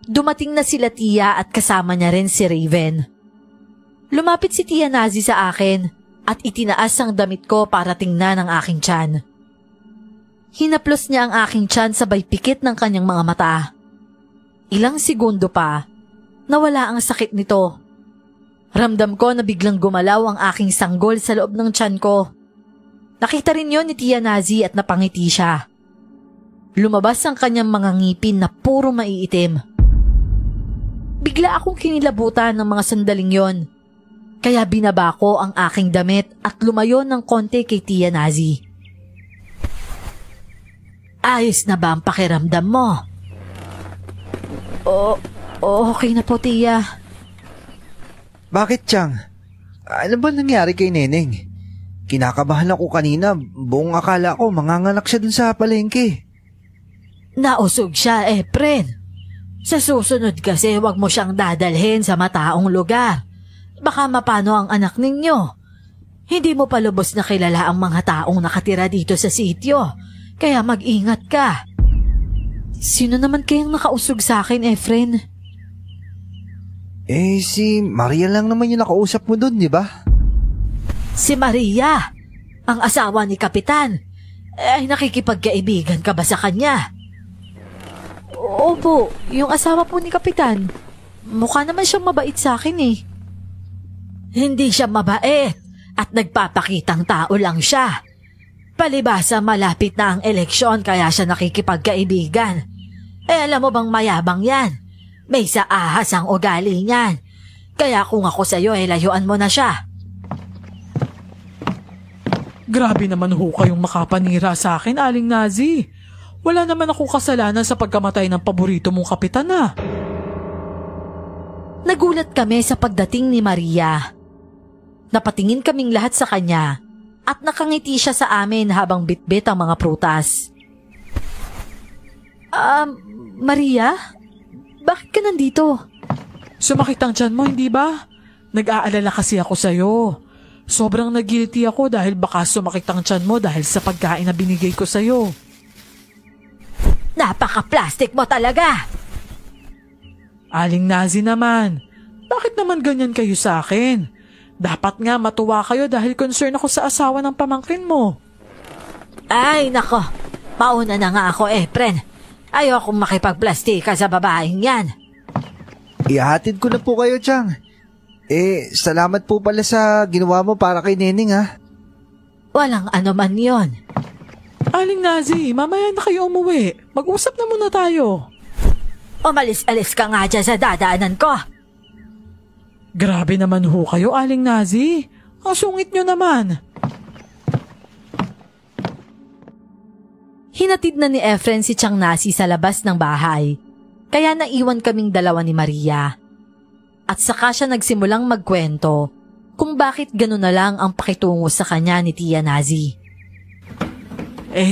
dumating na sila Tia at kasama niya rin si Raven. Lumapit si Tia Nazi sa akin at itinaas ang damit ko para tingnan ang aking tiyan. Hinaplos niya ang aking tiyan sabay pikit ng kanyang mga mata. Ilang segundo pa, nawala ang sakit nito. Ramdam ko na biglang gumalaw ang aking sanggol sa loob ng tiyan ko. Nakita rin yon ni Tia Nazi at napangiti siya. Lumabas ang kanyang mga ngipin na puro maiitim. Bigla akong kinilabutan ng mga sandaling yon. Kaya binaba ko ang aking damit at lumayo ng konti kay Tia Nazi. Ayos na ba ang pakiramdam mo? Okay na po, tiya. Bakit, Chang? Ano ba nangyari kay Neneng? Kinakabahan ako kanina. Buong akala ko manganganak siya dun sa palengke. Nausog siya, Efren. Sa susunod kasi wag mo siyang dadalhin sa mataong lugar. Baka mapano ang anak ninyo. Hindi mo pa lubos na kilala ang mga taong nakatira dito sa sityo. Kaya mag-ingat ka. Sino naman kayang nakausog sa akin, Efren? Si Maria lang naman yung nakausap mo dun, di ba? Si Maria, ang asawa ni Kapitan. Ay nakikipagkaibigan ka ba sa kanya? Opo, yung asawa po ni Kapitan. Mukha naman siyang mabait sa akin eh. Hindi siya mabait at nagpapakitang tao lang siya. Palibhasa malapit na ang eleksyon kaya siya nakikipagkaibigan. Alam mo bang mayabang yan? May sa ahas ang ugali niyan. Kaya kung ako sa'yo layuan mo na siya. Grabe naman ho kayong makapanira sa akin, Aling Nazi. Wala naman akong kasalanan sa pagkamatay ng paborito mong kapitan ah. Nagulat kami sa pagdating ni Maria. Napatingin kaming lahat sa kanya at nakangiti siya sa amin habang bitbit ang mga prutas. Maria? Bakit ka nandito? Sumakit ang tiyan mo, hindi ba? Nag-aalala kasi ako sa'yo. Sobrang nag-guilty ako dahil baka sumakit ang tiyan mo dahil sa pagkain na binigay ko sa'yo. Napaka-plastic mo talaga! Aling Nazi naman, bakit naman ganyan kayo sa akin? Dapat nga matuwa kayo dahil concern ako sa asawa ng pamangkin mo. Ay nako, mauna na nga ako Efren. Ayokong makipagplastika sa babaeng yan. Ihahatid ko na po kayo, Chang. Salamat po pala sa ginawa mo para kay Neneng ha. Walang ano man yon. Aling Nazi, mamaya na kayo umuwi. Mag-usap na muna tayo. Umalis-alis ka nga dyan sa dadaanan ko. Grabe naman ho kayo, Aling Nazi. Ang sungit nyo naman. Hinatid na ni Efren si Chang Nasi sa labas ng bahay. Kaya naiwan kaming dalawa ni Maria. At saka siya nagsimulang magkwento kung bakit gano'n na lang ang pakitungo sa kanya ni Tia Nazi.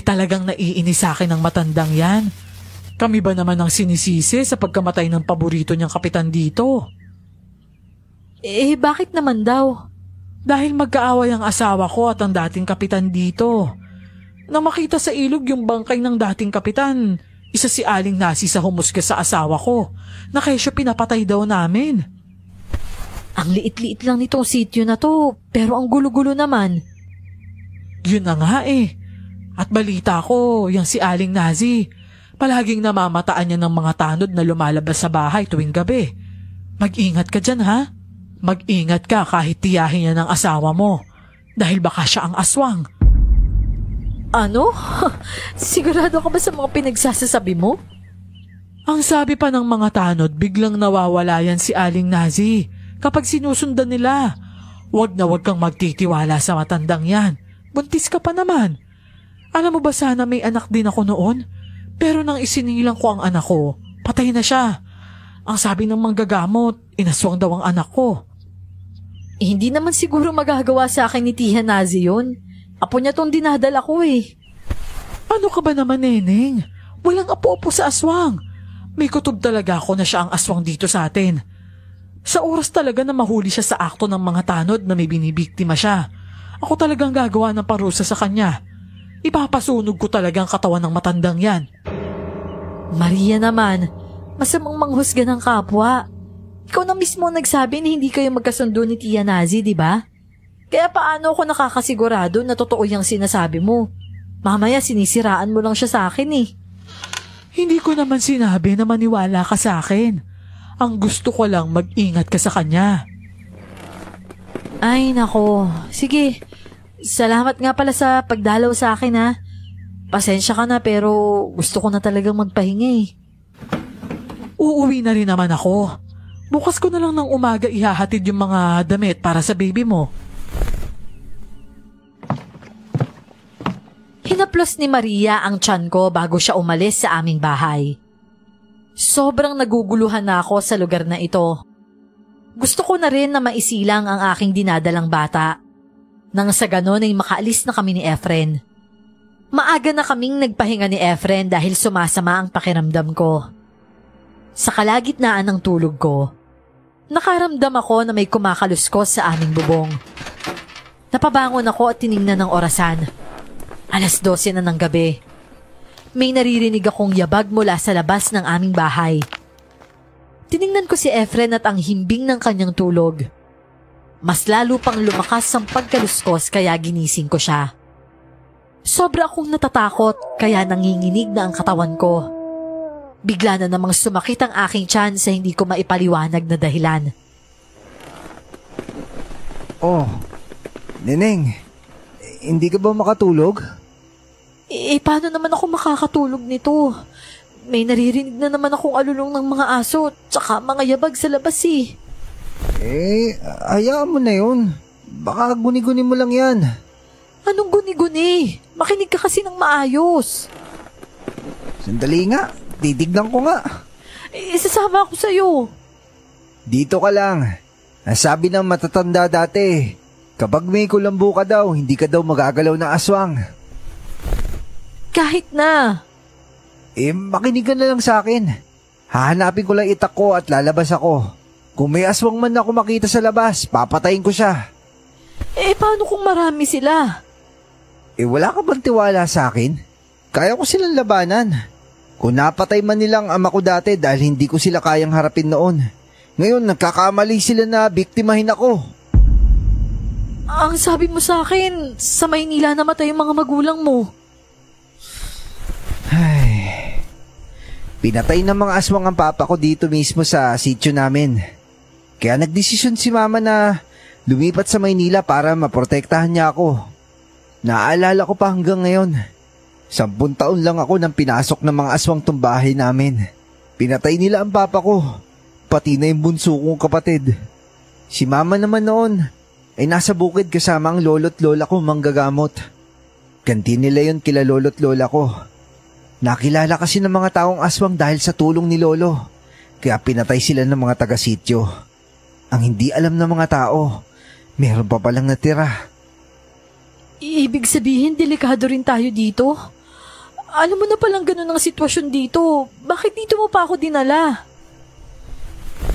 Talagang naiinis sa akin ang matandang yan. Kami ba naman ang sinisisi sa pagkamatay ng paborito niyang kapitan dito? Bakit naman daw? Dahil magkaaway ang asawa ko at ang dating kapitan dito. Nang makita sa ilog yung bangkay ng dating kapitan, isa si Aling Nasi sa humusga sa asawa ko, na kesyo pinapatay daw namin. Ang liit-liit lang nitong sityo na to, pero ang gulo-gulo naman. Yun na nga At balita ko, yung si Aling Nazi, palaging namamataan niya ng mga tanod na lumalabas sa bahay tuwing gabi. Mag-ingat ka dyan ha. Mag-ingat ka kahit tiyahin niya ng asawa mo. Dahil baka siya ang aswang. Ano? Sigurado ka ba sa mga pinagsasasabi mo? Ang sabi pa ng mga tanod, biglang nawawala yan si Aling Nazi kapag sinusundan nila. Huwag na huwag kang magtitiwala sa matandang yan. Buntis ka pa naman. Alam mo ba sana may anak din ako noon? Pero nang isinilang ko ang anak ko, patay na siya. Ang sabi ng manggagamot, inaswang daw ang anak ko. Hindi naman siguro magagawa sa akin ni Tia Nazi yun. Apo niya tong dinadala ko Ano ka ba naman, Neneng? Walang apo-apo sa aswang. May kutob talaga ako na siya ang aswang dito sa atin. Sa oras talaga na mahuli siya sa akto ng mga tanod na may binibiktima siya, ako talagang gagawa ng parusa sa kanya. Ipapasunog ko talagang katawan ng matandang yan. Maria naman, masamang manghusga ng kapwa. Ikaw na mismo nagsabi na hindi kayo magkasundo ni Tia Nazi, di ba? Kaya paano ako nakakasigurado na totoo yung sinasabi mo? Mamaya sinisiraan mo lang siya sa akin Hindi ko naman sinabi na maniwala ka sa akin. Ang gusto ko lang mag-ingat ka sa kanya. Ay nako, sige. Salamat nga pala sa pagdalaw sa akin ha. Pasensya ka na pero gusto ko na talagang magpahinga Uuwi na rin naman ako. Bukas ko na lang ng umaga ihahatid yung mga damit para sa baby mo. Hinaplos Hinaplos ni Maria ang tiyan ko bago siya umalis sa aming bahay. Sobrang naguguluhan na ako sa lugar na ito. Gusto ko na rin na maisilang ang aking dinadalang bata. Nang sa ganon ay makaalis na kami ni Efren. Maaga na kaming nagpahinga ni Efren dahil sumasama ang pakiramdam ko. Sa kalagitnaan ng tulog ko, nakaramdam ako na may kumakaluskos sa aming bubong. Napabangon ako at tiningnan ng orasan. 12:00 na ng gabi. May naririnig akong yabag mula sa labas ng aming bahay. Tiningnan ko si Efren at ang himbing ng kanyang tulog. Mas lalo pang lumakas ang pagkaluskos kaya ginising ko siya. Sobra akong natatakot kaya nanginginig na ang katawan ko. Bigla na namang sumakit ang aking tiyan sa hindi ko maipaliwanag na dahilan. Oh, Neneng, hindi ka ba makatulog? Paano naman ako makakatulog nito? May naririnig na naman akong alulong ng mga aso at saka mga yabag sa labas eh. Hayaan mo na yun. Baka guni-guni mo lang yan. Anong guni-guni? Makinig ka kasi ng maayos. Sandali nga, titignan ko nga. Isasama ako sa'yo. Dito ka lang. Nasabi ng matatanda dati, kapag may kulambo ka daw, hindi ka daw magagalaw ng aswang. Kahit na. Makinig ka na lang sa akin. Hahanapin ko lang itak ko at lalabas ako. Kung may aswang man ako makita sa labas, papatayin ko siya. Paano kung marami sila? Wala ka bang tiwala sa akin? Kaya ko silang labanan. Kung napatay man nilang ama ko dati dahil hindi ko sila kayang harapin noon. Ngayon nagkakamali sila na biktimahin ako. Ang sabi mo sa akin, sa Maynila namatay yung mga magulang mo. Pinatay ng mga aswang ang papa ko dito mismo sa sitio namin. Kaya nagdesisyon si mama na lumipat sa Maynila para maprotektahan niya ako. Naaalala ko pa hanggang ngayon. 10 taon lang ako nang pinasok ng mga aswang tong bahay namin. Pinatay nila ang papa ko, pati na yung bunso kong kapatid. Si mama naman noon ay nasa bukid kasama ang lolo't lola ko manggagamot. Ganti nila yun kila lolo't lola ko. Nakilala kasi ng mga taong aswang dahil sa tulong ni lolo, kaya pinatay sila ng mga taga-sityo. Ang hindi alam ng mga tao, meron pa palang natira. Ibig sabihin, delikado rin tayo dito? Alam mo na palang ganun ang sitwasyon dito. Bakit dito mo pa ako dinala?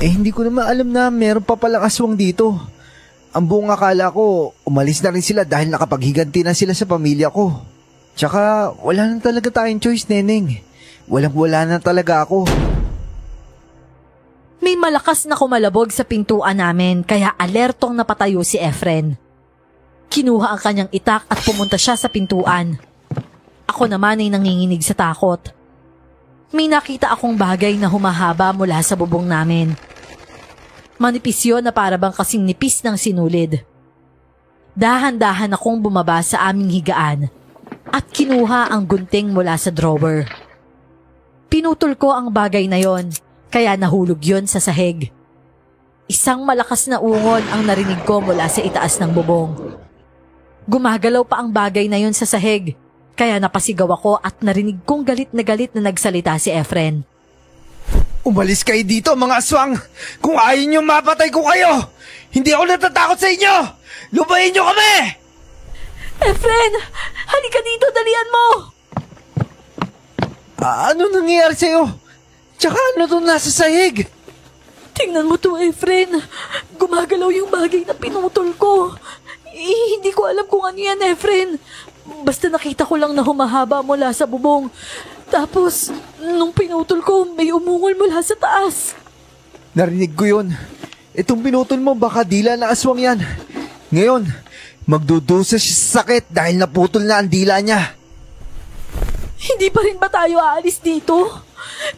Hindi ko naman alam na meron pa palang aswang dito. Ang buong akala ko, umalis na rin sila dahil nakapaghiganti na sila sa pamilya ko. Tsaka, wala na talaga tayong choice, Neneng. Walang-wala na talaga ako. May malakas na kumalabog sa pintuan namin kaya alertong napatayo si Efren. Kinuha ang kanyang itak at pumunta siya sa pintuan. Ako naman ay nanginginig sa takot. May nakita akong bagay na humahaba mula sa bubong namin. Manipis yun na parabang kasing nipis ng sinulid. Dahan-dahan akong bumaba sa aming higaan at kinuha ang gunting mula sa drawer. Pinutol ko ang bagay na yon, kaya nahulog yon sa sahig. Isang malakas na ungol ang narinig ko mula sa itaas ng bubong. Gumagalaw pa ang bagay na yon sa sahig, kaya napasigaw ako at narinig kong galit na nagsalita si Efren. Umalis kayo dito mga aswang! Kung ayaw nyo mapatay ko kayo! Hindi ako natatakot sa inyo! Lubayin nyo kami! Efren! Halika dito! Dalian mo! Ano nangyayari sa'yo? Tsaka ano itong nasa sahig? Tingnan mo to, Efren. Gumagalaw yung bagay na pinutol ko. Hindi ko alam kung ano yan, Efren. Basta nakita ko lang na humahaba mula sa bubong. Tapos, nung pinutol ko, may umungol mula sa taas. Narinig ko yun. Itong pinutol mo, baka dila na aswang yan. Ngayon, magdudusa siya sa sakit dahil naputol na ang dila niya. Hindi pa rin ba tayo aalis dito?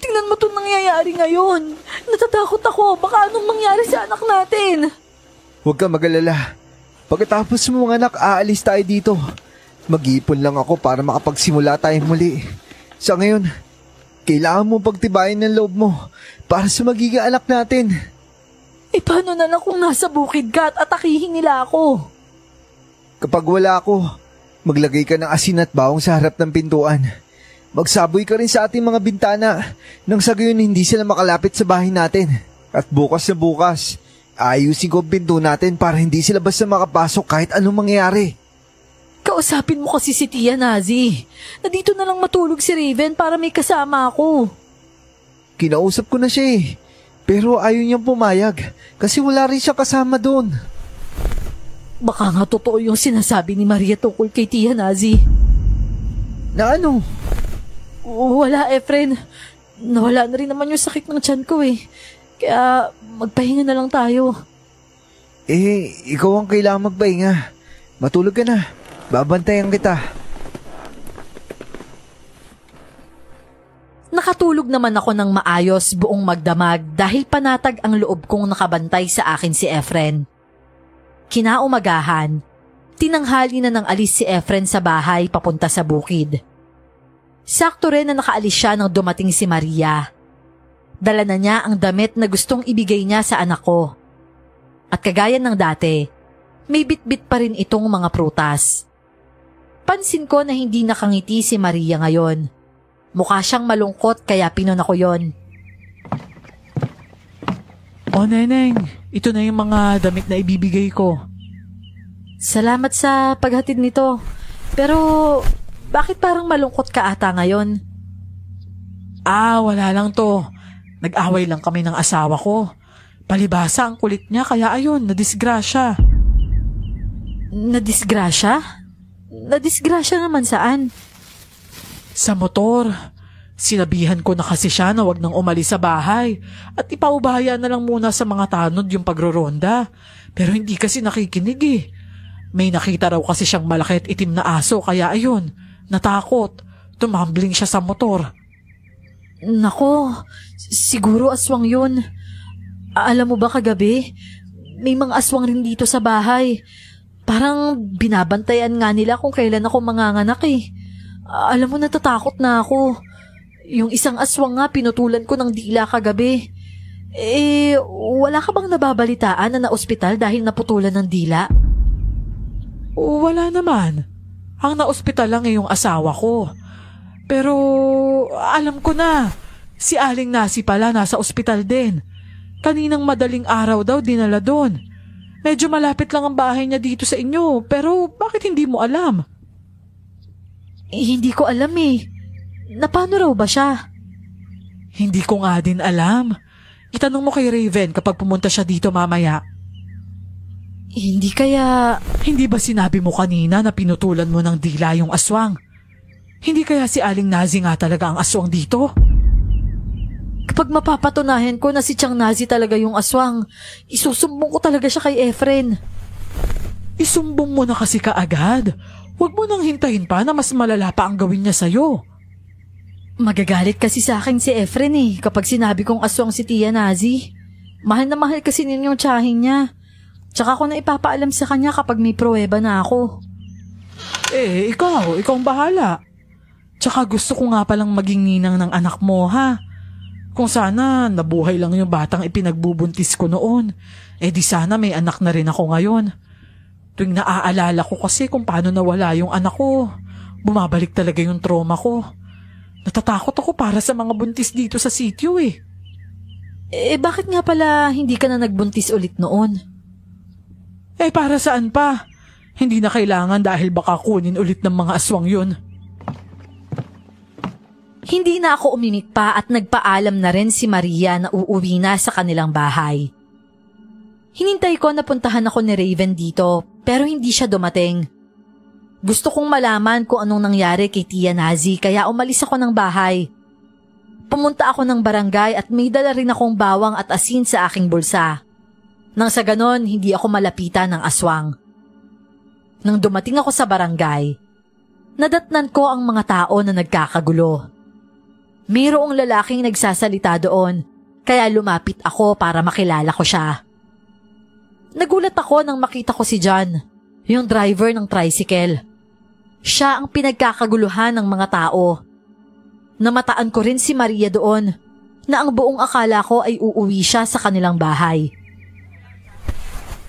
Tingnan mo itong nangyayari ngayon. Natatakot ako. Baka anong mangyari sa anak natin? Huwag ka mag-alala. Pagkatapos mo mga anak, aalis tayo dito. Mag-iipon lang ako para makapagsimula tayo muli. Sa ngayon, kailangan mo pagtibayin ng loob mo para sa magiging anak natin. Paano na lang kung nasa bukid ka at atakihin nila ako? Kapag wala ako, Maglagay ka ng asin at bawang sa harap ng pintuan. Magsaboy ka rin sa ating mga bintana nang sa gayon hindi sila makalapit sa bahay natin. At bukas na bukas, ayusin ko ang pinto natin para hindi sila basta makapasok kahit anong mangyayari. Kausapin mo kasi si Tia Nazi. Na dito na lang matulog si Raven para may kasama ako. Kinausap ko na siya eh. Pero ayaw niyang pumayag kasi wala rin siya kasama doon. Baka nga totoo yung sinasabi ni Maria tungkol kay Tia Nazi. Na ano? Wala, Efren. Nawala na rin naman yung sakit ng tiyan ko eh. Kaya magpahinga na lang tayo. Ikaw ang kailangan magpahinga. Matulog ka na. Babantayan kita. Nakatulog naman ako ng maayos buong magdamag dahil panatag ang loob kong nakabantay sa akin si Efren. Kinaumagahan, tinanghali na ng alis si Efren sa bahay papunta sa bukid. Sakto rin na nakaalis siya nang dumating si Maria. Dala na niya ang damit na gustong ibigay niya sa anak ko. At kagaya ng dati, may bitbit pa rin itong mga prutas. Pansin ko na hindi nakangiti si Maria ngayon. Mukha siyang malungkot kaya pinuna ko yon. O Neneng, ito na yung mga damit na ibibigay ko. Salamat sa paghatid nito. Pero bakit parang malungkot ka ata ngayon? Wala lang to. Nag-away lang kami ng asawa ko. Palibasa ang kulit niya kaya ayun, nadisgrasya. Nadisgrasya? Nadisgrasya naman saan? Sa motor. Sinabihan ko na kasi siya na wag nang umalis sa bahay at ipaubaya na lang muna sa mga tanod yung pagroronda. Pero hindi kasi nakikinig eh. May nakita raw kasi siyang malaki at itim na aso kaya ayun, natakot. Tumambling siya sa motor. Nako, siguro aswang yun. Alam mo ba kagabi, may mga aswang rin dito sa bahay. Parang binabantayan nga nila kung kailan ako manganganak eh. Alam mo, natatakot na ako. Yung isang aswang nga pinutulan ko ng dila kagabi. Wala ka bang nababalitaan na na-ospital dahil naputulan ng dila? Wala naman. Ang na-ospital lang yung asawa ko. Pero alam ko na, si Aling Nasi pala nasa ospital din. Kaninang madaling araw daw dinala doon. Medyo malapit lang ang bahay niya dito sa inyo, pero bakit hindi mo alam? Hindi ko alam eh. Napano raw ba siya? Hindi ko nga din alam. Itanong mo kay Raven kapag pumunta siya dito mamaya. Hindi kaya... Hindi ba sinabi mo kanina na pinutulan mo ng dila yung aswang? Hindi kaya si Aling Nazi nga talaga ang aswang dito? Kapag mapapatunayan ko na si Tiang Nazi talaga yung aswang, isusumbong ko talaga siya kay Efren. Isumbong mo na kasi kaagad. Huwag mo nang hintayin pa na mas malala pa ang gawin niya sa'yo. Magagalit kasi sa akin si Efren eh kapag sinabi kong aswang si Tia Nazi. Mahal na mahal kasi ninyong tiyahin niya. Tsaka ko na ipapaalam sa kanya kapag may pruweba na ako. Ikaw ang bahala. Tsaka gusto ko nga palang maging ninang ng anak mo ha. Kung sana nabuhay lang yung batang ipinagbubuntis ko noon, di sana may anak na rin ako ngayon. Tuwing naaalala ko kasi kung paano nawala yung anak ko, bumabalik talaga yung trauma ko. Natatakot ako para sa mga buntis dito sa sitio eh. Bakit nga pala hindi ka na nagbuntis ulit noon? Para saan pa? Hindi na kailangan dahil baka kunin ulit ng mga aswang yun. Hindi na ako umimik pa at nagpaalam na rin si Maria na uuwi na sa kanilang bahay. Hinintay ko na puntahan ako ni Raven dito pero hindi siya dumating. Gusto kong malaman kung anong nangyari kay Tia Nazi kaya umalis ako ng bahay. Pumunta ako ng barangay at may dala rin akong bawang at asin sa aking bulsa. Nang sa ganon, hindi ako malapitan ng aswang. Nang dumating ako sa barangay, nadatnan ko ang mga tao na nagkakagulo. Mayroong lalaking nagsasalita doon, kaya lumapit ako para makilala ko siya. Nagulat ako nang makita ko si John, yung driver ng tricycle. Siya ang pinagkakaguluhan ng mga tao. Namataan ko rin si Maria doon, na ang buong akala ko ay uuwi siya sa kanilang bahay.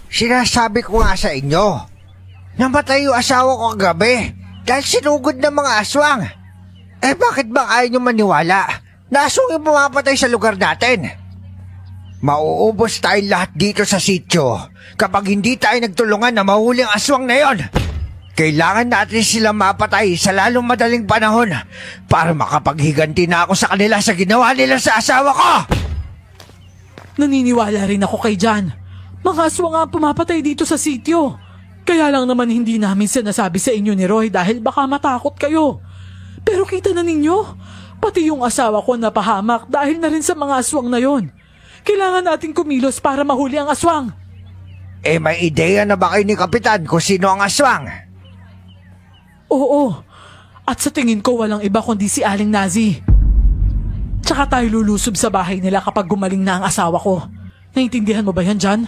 Sinasabi ko nga sa inyo, namatay yung asawa ko kagabi. dahil sinugod ng mga aswang. Bakit bang ayaw nyo maniwala na aswang yung pumapatay sa lugar natin? Mauubos tayo lahat dito sa sityo kapag hindi tayo nagtulungan na mahuli ang aswang na yon. Kailangan natin silang mapatay sa lalong madaling panahon para makapaghiganti na ako sa kanila sa ginawa nila sa asawa ko. Naniniwala rin ako kay Jan. Mga aswang ang pumapatay dito sa sityo. Kaya lang naman hindi namin sinasabi sa inyo ni Roy dahil baka matakot kayo. Pero kita na ninyo, pati yung asawa ko napahamak dahil na rin sa mga aswang na yon. Kailangan natin kumilos para mahuli ang aswang. May ideya na ba kayo ni Kapitan kung sino ang aswang? Oo, at sa tingin ko walang iba kundi si Aling Nazi. Tsaka tayo lulusob sa bahay nila kapag gumaling na ang asawa ko. Naintindihan mo ba yan, Jan?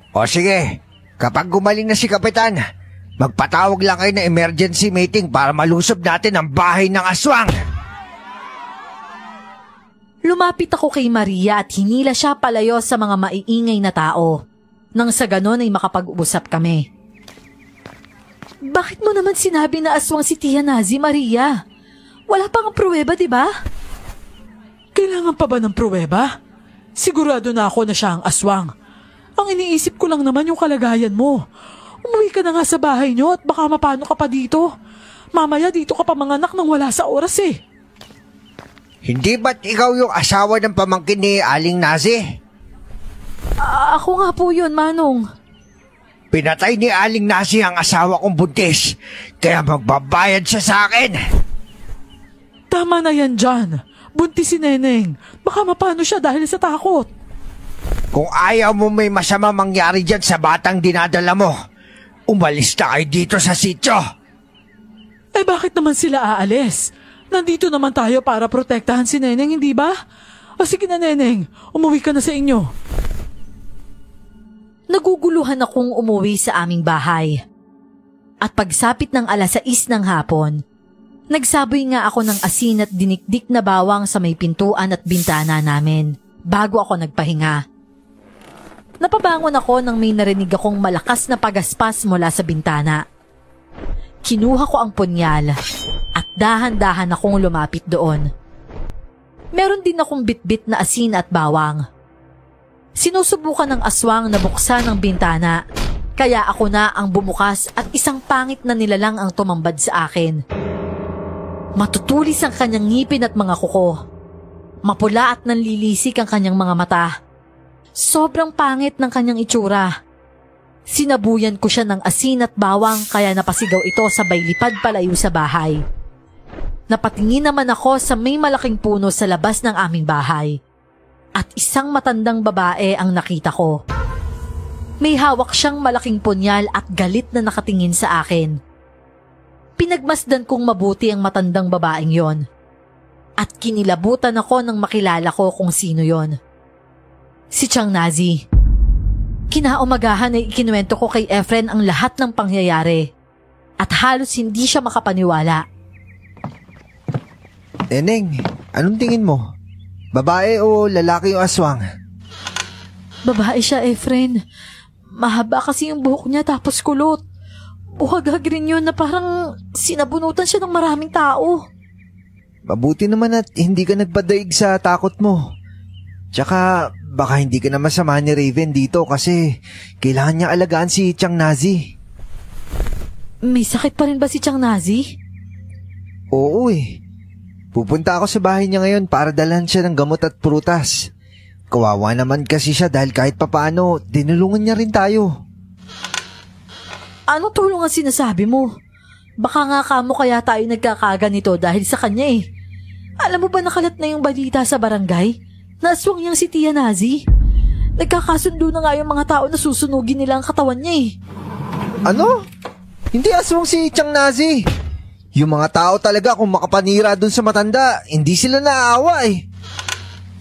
O sige, kapag gumaling na si Kapitan, magpatawag lang kayo ng emergency meeting para malusob natin ang bahay ng aswang. Lumapit ako kay Maria at hinila siya palayo sa mga maiingay na tao. Nang sa ganon ay makapag-usap kami. Bakit mo naman sinabi na aswang si Tia Nazi, Maria? Wala pang pruweba, di ba? Kailangan pa ba ng pruweba? Sigurado na ako na siya ang aswang. Ang iniisip ko lang naman yung kalagayan mo. Umuwi ka na nga sa bahay niyo at baka mapano ka pa dito. Mamaya dito ka pa manganak nang wala sa oras eh. Hindi ba't ikaw yung asawa ng pamangkin ni Aling Nazi? Ako nga po yun, Manong. Pinatay ni Aling Nazi ang asawa kong buntis, kaya magbabayad siya sa akin. Tama na yan, Jan. Buntis si Neneng. Baka mapano siya dahil sa takot. Kung ayaw mo may masama mangyari dyan sa batang dinadala mo, umalis na kayo dito sa sityo. Bakit naman sila aalis? Nandito naman tayo para protektahan si Neneng, hindi ba? Sige na, Neneng. Umuwi ka na sa inyo. Naguguluhan akong umuwi sa aming bahay. At pagsapit ng 6:00 ng hapon, nagsaboy nga ako ng asin at dinikdik na bawang sa may pintuan at bintana namin bago ako nagpahinga. Napabangon ako nang may narinig akong malakas na pagaspas mula sa bintana. Kinuha ko ang punyal at dahan-dahan akong lumapit doon. Meron din akong bitbit na asin at bawang. Sinusubukan ng aswang na buksan ang bintana, kaya ako na ang bumukas at isang pangit na nilalang ang tumambad sa akin. Matutulis ang kanyang ngipin at mga kuko. Mapula at nanlilisik ang kanyang mga mata. Sobrang pangit ng kanyang itsura. Sinabuyan ko siya ng asin at bawang kaya napasigaw ito sabay lipad palayo sa bahay. Napatingin naman ako sa may malaking puno sa labas ng aming bahay. At isang matandang babae ang nakita ko. May hawak siyang malaking punyal at galit na nakatingin sa akin. Pinagmasdan kong mabuti ang matandang babaeng yon. At kinilabutan ako nang makilala ko kung sino yon. Si Tiang Nazi. Kinaumagahan ay ikinuwento ko kay Efren ang lahat ng pangyayari. At halos hindi siya makapaniwala. Neneng, anong tingin mo? Babae o lalaki yung aswang? Babae siya, Efren. Mahaba kasi yung buhok niya tapos kulot. Buhagag rin yun na parang sinabunutan siya ng maraming tao. Mabuti naman at hindi ka nagpadaig sa takot mo. Tsaka baka hindi ka na masama ni Raven dito kasi kailangan niya alagaan si Tiang Nazi. May sakit pa rin ba si Tiang Nazi? Oo eh. Pupunta ako sa bahay niya ngayon para dalhan siya ng gamot at prutas. Kawawa naman kasi siya dahil kahit papaano, dinulungan niya rin tayo. Anong tulong ang sinasabi mo? Baka nga kamo kaya tayo nagkakaganito dahil sa kanya eh. Alam mo ba nakalat na yung balita sa barangay? Naswang niyang si Tia Nazi. Nagkakasundo na nga yung mga tao na susunugin nila ang katawan niya eh. Ano? Hindi aswang si Tiang Nazi. Yung mga tao talaga kung makapanira dun sa matanda, hindi sila naaawa eh.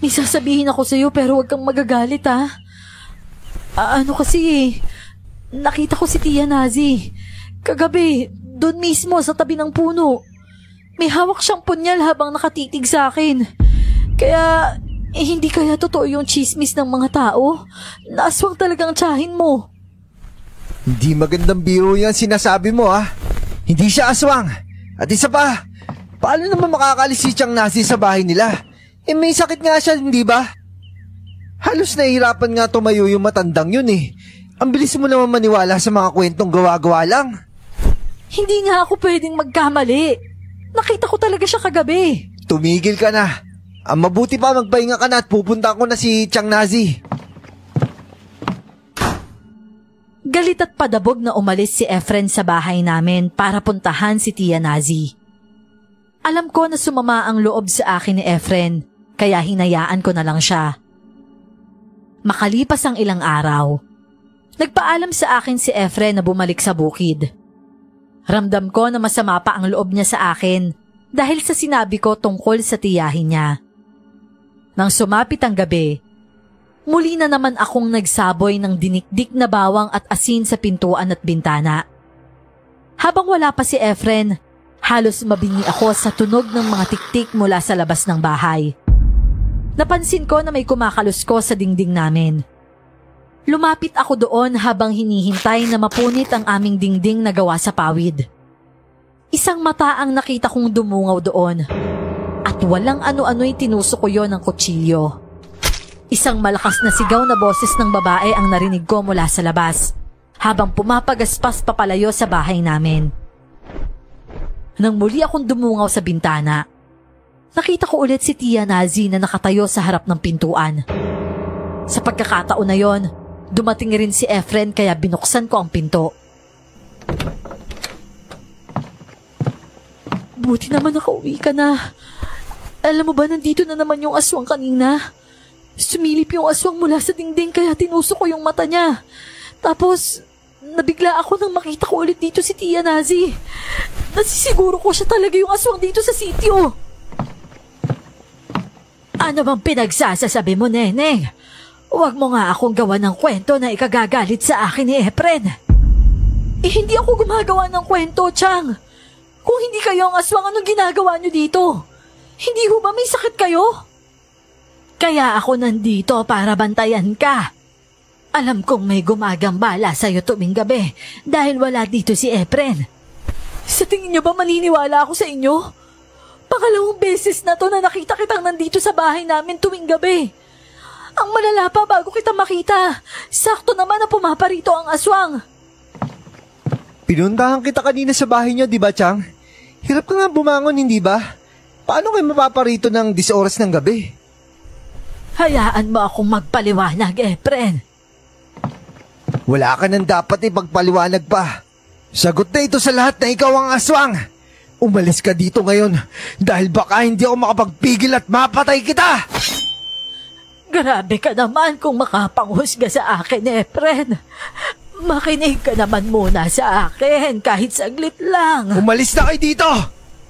May sasabihin ako sa'yo pero huwag kang magagalit ha. Ano kasi eh, nakita ko si Tia Nazi. Kagabi, doon mismo sa tabi ng puno. May hawak siyang punyal habang nakatitig sa akin. Kaya, hindi kaya totoo yung chismis ng mga tao? Naaswang talagang tiyahin mo. Hindi magandang biro yan sinasabi mo ah. Hindi siya aswang. At isa pa, paano naman makakalis si Chang Nazi sa bahay nila? May sakit nga siya, hindi ba? Halos nahihirapan nga tumayo yung matandang yun eh. Ang bilis mo naman maniwala sa mga kwentong gawa-gawa lang. Hindi nga ako pwedeng magkamali. Nakita ko talaga siya kagabi. Tumigil ka na. Ang mabuti pa magpahinga ka na at pupunta ko na si Chang Nazi. Galit at padabog na umalis si Efren sa bahay namin para puntahan si Tia Nazi. Alam ko na sumama ang loob sa akin ni Efren, kaya hinayaan ko na lang siya. Makalipas ang ilang araw, nagpaalam sa akin si Efren na bumalik sa bukid. Ramdam ko na masama pa ang loob niya sa akin dahil sa sinabi ko tungkol sa tiyahin niya. Nang sumapit ang gabi, muli na naman akong nagsaboy ng dinikdik na bawang at asin sa pintuan at bintana. Habang wala pa si Efren, halos mabingi ako sa tunog ng mga tiktik mula sa labas ng bahay. Napansin ko na may kumakalusko sa dingding namin. Lumapit ako doon habang hinihintay na mapunit ang aming dingding na gawa sa pawid. Isang mata ang nakita kong dumungaw doon at walang ano-ano'y tinusok ko yon ng kutsilyo. Isang malakas na sigaw na boses ng babae ang narinig ko mula sa labas habang pumapagaspas papalayo sa bahay namin. Nang muli akong dumungaw sa bintana, nakita ko ulit si Tia Nazi na nakatayo sa harap ng pintuan. Sa pagkakataon na yon, dumating rin si Efren kaya binuksan ko ang pinto. Buti naman nakauwi ka na. Alam mo ba, nandito na naman yung aswang kanina. Sumilip yung aswang mula sa dingding kaya tinusok ko yung mata niya. Tapos, nabigla ako nang makita ko ulit dito si Tia Nazi. Nasisiguro ko siya talaga yung aswang dito sa sitio. Ano bang pinagsasasabi mo, Neneng? Huwag mo nga akong gawa ng kwento na ikagagalit sa akin ni Efren. Hindi ako gumagawa ng kwento, Chang. Kung hindi kayo ang aswang, anong ginagawa niyo dito? Hindi ho ba may sakit kayo? Kaya ako nandito para bantayan ka. Alam kong may gumagambala sa'yo tuwing gabi dahil wala dito si Efren. Sa tingin niyo ba maniniwala ako sa inyo? Pangalawang beses na to na nakita kitang nandito sa bahay namin tuwing gabi. Ang malala pa bago kita makita, sakto naman na pumaparito ang aswang. Pinuntahan kita kanina sa bahay niyo, di ba, Chang? Hirap ka nga bumangon, hindi ba? Paano kayo mapaparito ng 10 oras ng gabi? Hayaan mo akong magpaliwanag, Efren. Wala ka nang dapat ipagpaliwanag pa. Sagot na ito sa lahat na ikaw ang aswang. Umalis ka dito ngayon dahil baka hindi ako makapagpigil at mapatay kita! Grabe ka naman kung makapanghusga sa akin, Efren. Makinig ka naman muna sa akin kahit saglit lang. Umalis na kayo dito!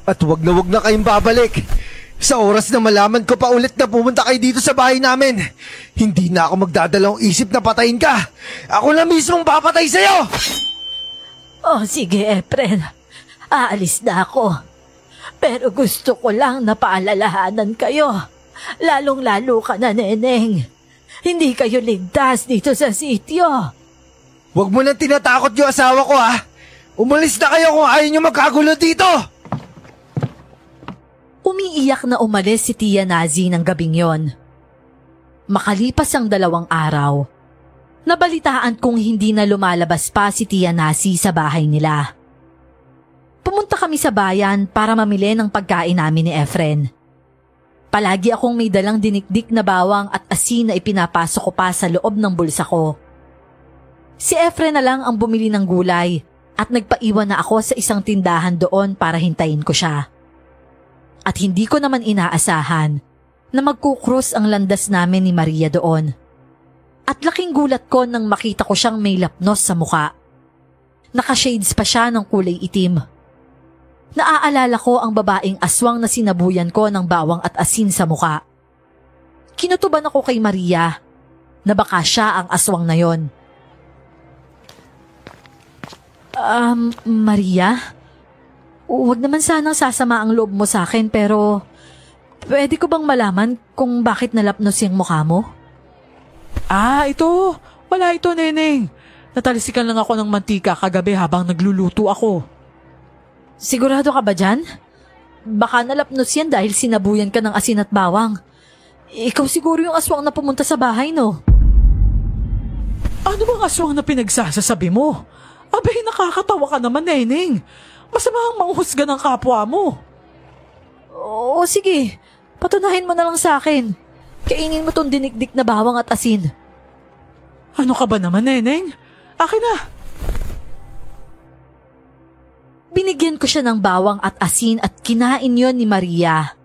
At wag na kayong babalik. Sa oras na malaman ko pa ulit na pumunta kayo dito sa bahay namin, hindi na ako magdadalawang isip na patayin ka. Ako na mismong papatay sa'yo! Oh, sige, Efren. Aalis na ako. Pero gusto ko lang na paalalahanan kayo. Lalong-lalo ka na, Neneng. Hindi kayo ligtas dito sa sityo. Huwag mo nang tinatakot yung asawa ko, ha? Umalis na kayo kung ayaw nyo magkagulo dito! Umiiyak na umalis si Tia Nazi ng gabing yon. Makalipas ang 2 araw, nabalitaan kong hindi na lumalabas pa si Tia Nazi sa bahay nila. Pumunta kami sa bayan para mamili ng pagkain namin ni Efren. Palagi akong may dalang dinikdik na bawang at asin na ipinapasok ko pa sa loob ng bulsa ko. Si Efren na lang ang bumili ng gulay at nagpaiwan na ako sa isang tindahan doon para hintayin ko siya. At hindi ko naman inaasahan na magkukrus ang landas namin ni Maria doon. At laking gulat ko nang makita ko siyang may lapnos sa muka. Naka-shades pa siya ng kulay itim. Naaalala ko ang babaeng aswang na sinabuyan ko ng bawang at asin sa muka. Kinutuban ako kay Maria na baka siya ang aswang na yon. Maria? Huwag naman sanang sasama ang loob mo sa akin pero pwede ko bang malaman kung bakit nalapnos yung mukha mo? Ito. Wala ito, Neneng. Natalisikan lang ako ng mantika kagabi habang nagluluto ako. Sigurado ka ba dyan? Baka nalapnos yan dahil sinabuyan ka ng asin at bawang. Ikaw siguro yung aswang na pumunta sa bahay, no? Ano bang aswang na pinagsasasabi mo? Abay, nakakatawa ka naman, Neneng. Masama ang manghusga ng kapwa mo. Oo, sige. Patunahin mo na lang sa akin. Kainin mo tong dinikdik na bawang at asin. Ano ka ba naman, Neneng? Akin na. Binigyan ko siya ng bawang at asin at kinain yon ni Maria.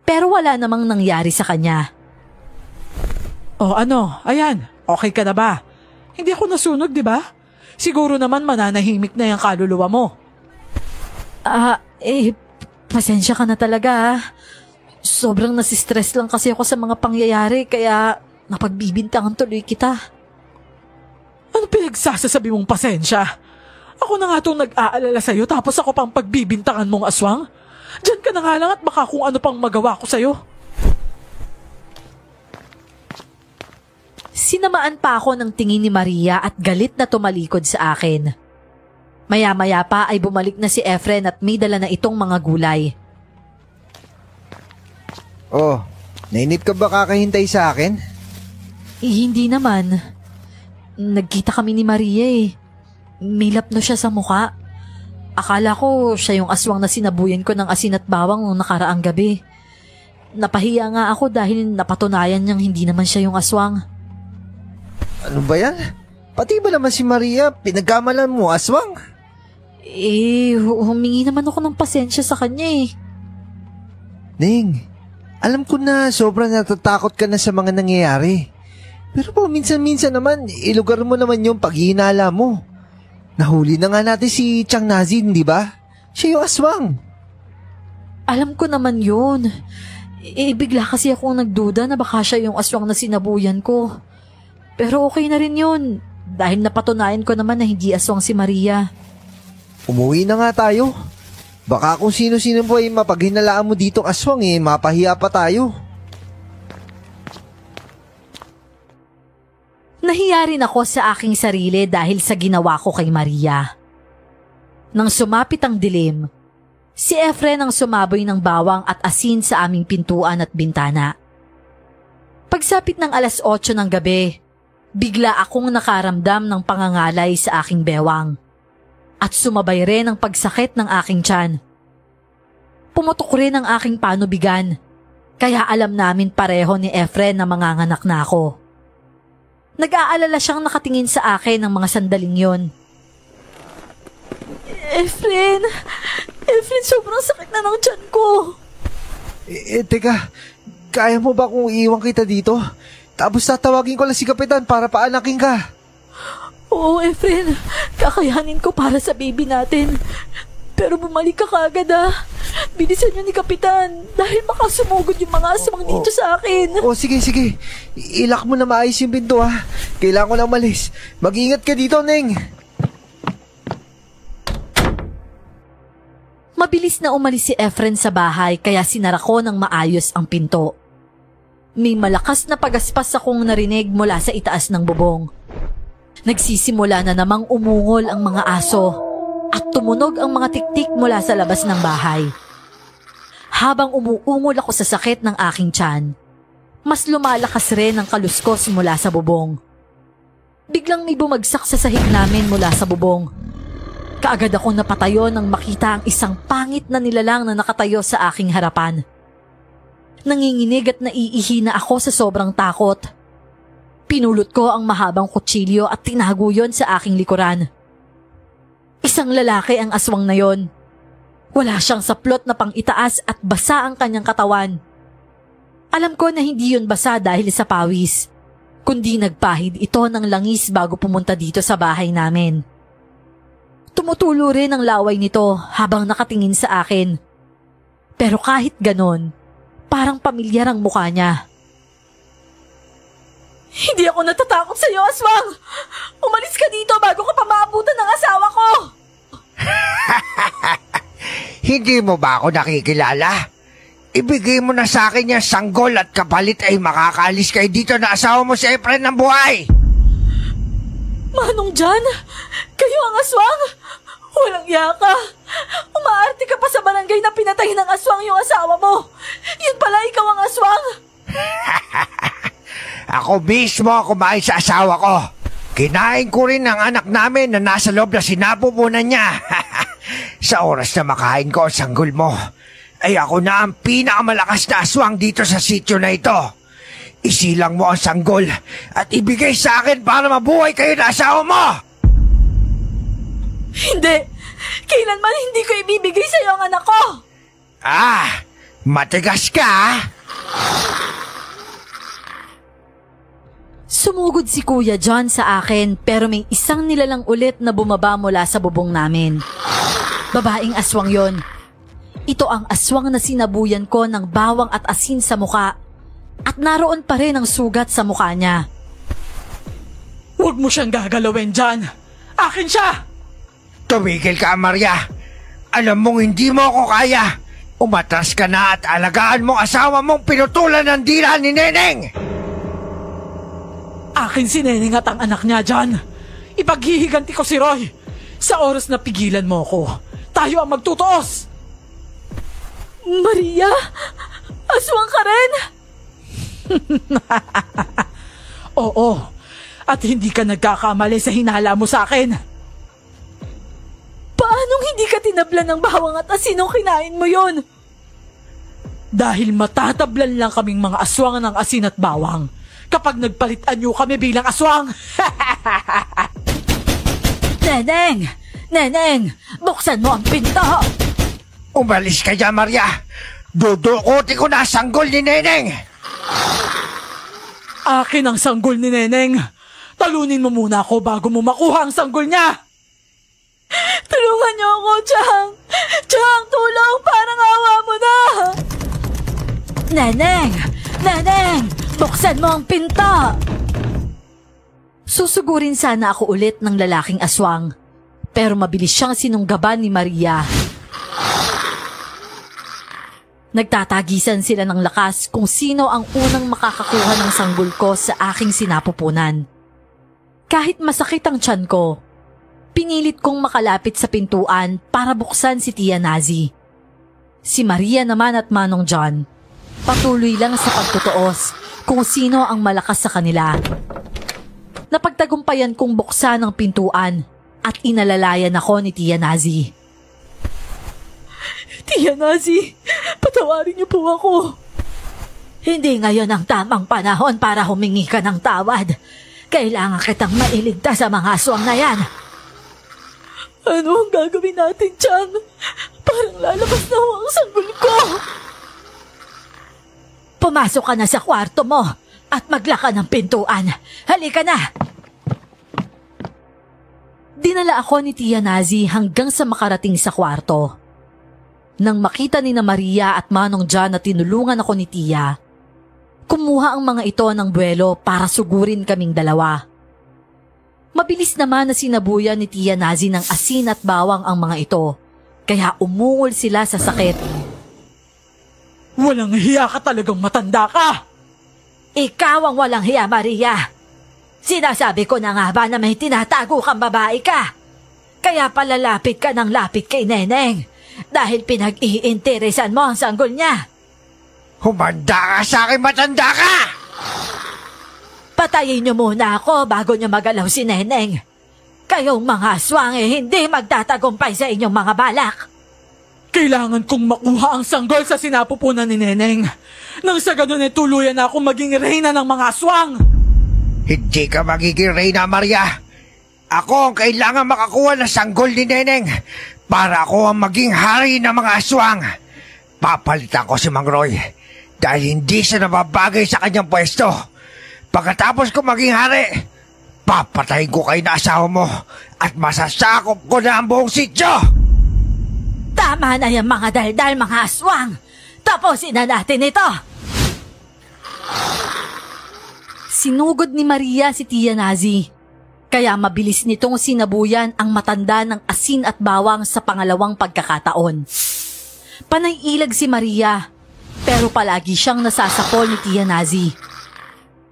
Pero wala namang nangyari sa kanya. Oh, ano? Ayan, okay ka na ba? Hindi ako nasunog, di ba? Siguro naman mananahimik na yung kaluluwa mo. Pasensya ka na talaga. Sobrang nasistress lang kasi ako sa mga pangyayari kaya napagbibintangan tuloy kita. Ano pinagsasasabi mong pasensya? Ako na nga itong nag-aalala sa'yo tapos ako pang pagbibintangan mong aswang? Diyan ka na nga lang at baka kung ano pang magawa ko sa'yo. Sinamaan pa ako ng tingin ni Maria at galit na tumalikod sa akin. Maya-maya pa ay bumalik na si Efren at may dala na itong mga gulay. Oh, nainip ka ba kakahintay sa akin? Hindi naman. Nagkita kami ni Maria eh. May lapno siya sa mukha. Akala ko siya yung aswang na sinabuyan ko ng asin at bawang noong nakaraang gabi. Napahiya nga ako dahil napatunayan niyang hindi naman siya yung aswang. Ano ba yan? Pati ba naman si Maria pinagkamalan mo, aswang? Humingi naman ako ng pasensya sa kanya eh. Ning, alam ko na sobrang natatakot ka na sa mga nangyayari. Pero po minsan-minsan naman, ilugar mo naman yung paghihinala mo. Nahuli na nga natin si Chang Nazin, di ba? Siya yung aswang. Alam ko naman yun. Bigla kasi akong nagduda na baka siya yung aswang na sinabuyan ko. Pero okay na rin yun. Dahil napatunayan ko naman na hindi aswang si Maria. Umuwi na nga tayo. Baka kung sino-sino po ay mapaghinalaan mo ditong aswang mapahiya pa tayo. Nahiya rin ako sa aking sarili dahil sa ginawa ko kay Maria. Nang sumapit ang dilim, si Efren ang sumaboy ng bawang at asin sa aming pintuan at bintana. Pagsapit ng 8:00 ng gabi, bigla akong nakaramdam ng pangangalay sa aking bewang at sumabay rin ang pagsakit ng aking tiyan. Pumutok rin ang aking panubigan, kaya alam namin pareho ni Efren na manganganak na ako. Nag-aalala siyang nakatingin sa akin ng mga sandaling yon. Efren, sobrang sakit na ng tiyan ko. Teka, kaya mo ba kung iiwan kita dito? Tapos tatawagin ko lang si Kapitan para paanakin ka. Oo, Efren. Kakayanin ko para sa baby natin. Pero bumalik ka kaagad Bilisan niyo ni Kapitan dahil baka sumugod yung mga aswang dito sa akin. Sige. Ilak mo na maayos yung pinto Kailangan ko na umalis. Mag-ingat ka dito, Neng. Mabilis na umalis si Efren sa bahay kaya sinara ko ng maayos ang pinto. May malakas na pagaspas akong narinig mula sa itaas ng bubong. Nagsisimula na namang umungol ang mga aso at tumunog ang mga tiktik mula sa labas ng bahay. Habang umuungol ako sa sakit ng aking tiyan, mas lumalakas rin ang kaluskos mula sa bubong. Biglang may bumagsak sa sahig namin mula sa bubong. Kaagad akong napatayo nang makita ang isang pangit na nilalang na nakatayo sa aking harapan. Nanginginig at naiihi na ako sa sobrang takot. Pinulot ko ang mahabang kutsilyo at tinago yon sa aking likuran. Isang lalaki ang aswang na yon. Wala siyang saplot na pang-itaas at basa ang kanyang katawan. Alam ko na hindi yun basa dahil sa pawis, kundi nagpahid ito ng langis bago pumunta dito sa bahay namin. Tumutulo rin ang laway nito habang nakatingin sa akin. Pero kahit ganon, parang pamilyar ang mukha niya. Hindi ako natatakot sa iyo, aswang! Umalis ka dito bago ka pa maabutan ng asawa ko! Hindi mo ba ako nakikilala? Ibigay mo na sa akin yung sanggol at kapalit ay makakaalis kayo dito na asawa mo si Efren ng buhay! Manong John, kayo ang aswang! Walang iya ka! Umaarte ka pa sa barangay na pinatay ng aswang yung asawa mo! Yun pala ikaw ang aswang! Ako mismo kumain sa asawa ko. Kinain ko rin ang anak namin na nasa loob na sinapupunan niya. Sa oras na makain ko ang sanggol mo, ay ako na ang pinakamalakas na aswang dito sa sityo na ito. Isilang mo ang sanggol at ibigay sa akin para mabuhay kayo na asawa mo! Hindi! Kailanman hindi ko ibibigay sa'yo ang anak ko! Matigas ka! Sumugod si Kuya John sa akin pero may isang nilalang ulit na bumaba mula sa bubong namin. Babaeng aswang yon. Ito ang aswang na sinabuyan ko ng bawang at asin sa muka at naroon pa rin ang sugat sa mukha niya. Huwag mo siyang gagalawin dyan! Akin siya! Tumigil ka, Maria. Alam mong hindi mo ako kaya. Umatras ka na at alagaan mong asawa mong pinutulan ng dila ni Neneng. Akin si Neneng at ang anak niya dyan. Ipaghihiganti ko si Roy. Sa oras na pigilan mo ko, tayo ang magtutuos. Maria, aswang ka rin? Oo, at hindi ka nagkakamali sa hinala mo sa akin. Paanong hindi ka tinablan ng bawang at asin nung kinain mo yun? Dahil matatablan lang kaming mga aswang ng asin at bawang kapag nagpalitan niyo kami bilang aswang. Neneng! Neneng! Buksan mo ang pinto! Umalis ka dyan, Maria. Dudukuti ko na ang sanggol ni Neneng. Akin ang sanggol ni Neneng. Talunin mo muna ako bago mo makuha ang sanggol niya. Tulungan niyo ako, Chang! Chang, tulong! Parang awa mo na! Neneng! Neneng! Buksan mo ang pinto! Susugurin sana ako ulit ng lalaking aswang, pero mabilis siyang sinunggaban ni Maria. Nagtatagisan sila ng lakas kung sino ang unang makakakuha ng sanggol ko sa aking sinapupunan. Kahit masakit ang tiyan ko, pinilit kong makalapit sa pintuan para buksan si Tia Nazi. Si Maria naman at Manong John, patuloy lang sa pagtutuos kung sino ang malakas sa kanila. Napagtagumpayan kong buksan ang pintuan at inalalayan ako ni Tia Nazi. Tia Nazi, patawarin niyo po ako. Hindi ngayon ang tamang panahon para humingi ka ng tawad. Kailangan kitang mailigtas sa mga aswang na yan. Ano ang gagawin natin, Chan? Parang lalabas na ang sanggol ko. Pumasok ka na sa kwarto mo at maglaka ng pintuan. Halika na! Dinala ako ni Tia Nazi hanggang sa makarating sa kwarto. Nang makita ni na Maria at Manong John na tinulungan ako ni Tia, kumuha ang mga ito ng buwelo para sugurin kaming dalawa. Mabilis naman na sinabuyan ni Tia Nazi ng asin at bawang ang mga ito, kaya umungol sila sa sakit. Walang hiya ka, talagang matanda ka! Ikaw ang walang hiya, Maria! Sinasabi ko na nga ba na may tinatago kang babae ka? Kaya palalapit ka ng lapit kay Neneng dahil pinag-iinteresan mo ang sanggol niya. Humanda ka sa akin, matanda ka! Patayin niyo muna ako bago niyo magalaw si Neneng. Kayong mga aswang hindi magtatagumpay sa inyong mga balak. Kailangan kong makuha ang sanggol sa sinapupunan ni Neneng. Nang sa ganun tuluyan na akong maging reyna ng mga aswang. Hindi ka magiging reyna, Maria. Ako ang kailangan makakuha ng sanggol ni Neneng para ako ang maging hari ng mga aswang. Papalitan ko si Mang Roy dahil hindi siya nababagay sa kanyang pwesto. Pagkatapos ko maging hari, papatayin ko kayo na asawa mo at masasakop ko na ang buong sityo! Tama na yung mga daldal, mga aswang! Tapusin na natin ito! Sinugod ni Maria si Tia Nazi, kaya mabilis nitong sinabuyan ang matanda ng asin at bawang sa pangalawang pagkakataon. Panay ilag si Maria, pero palagi siyang nasasapol ni Tia Nazi.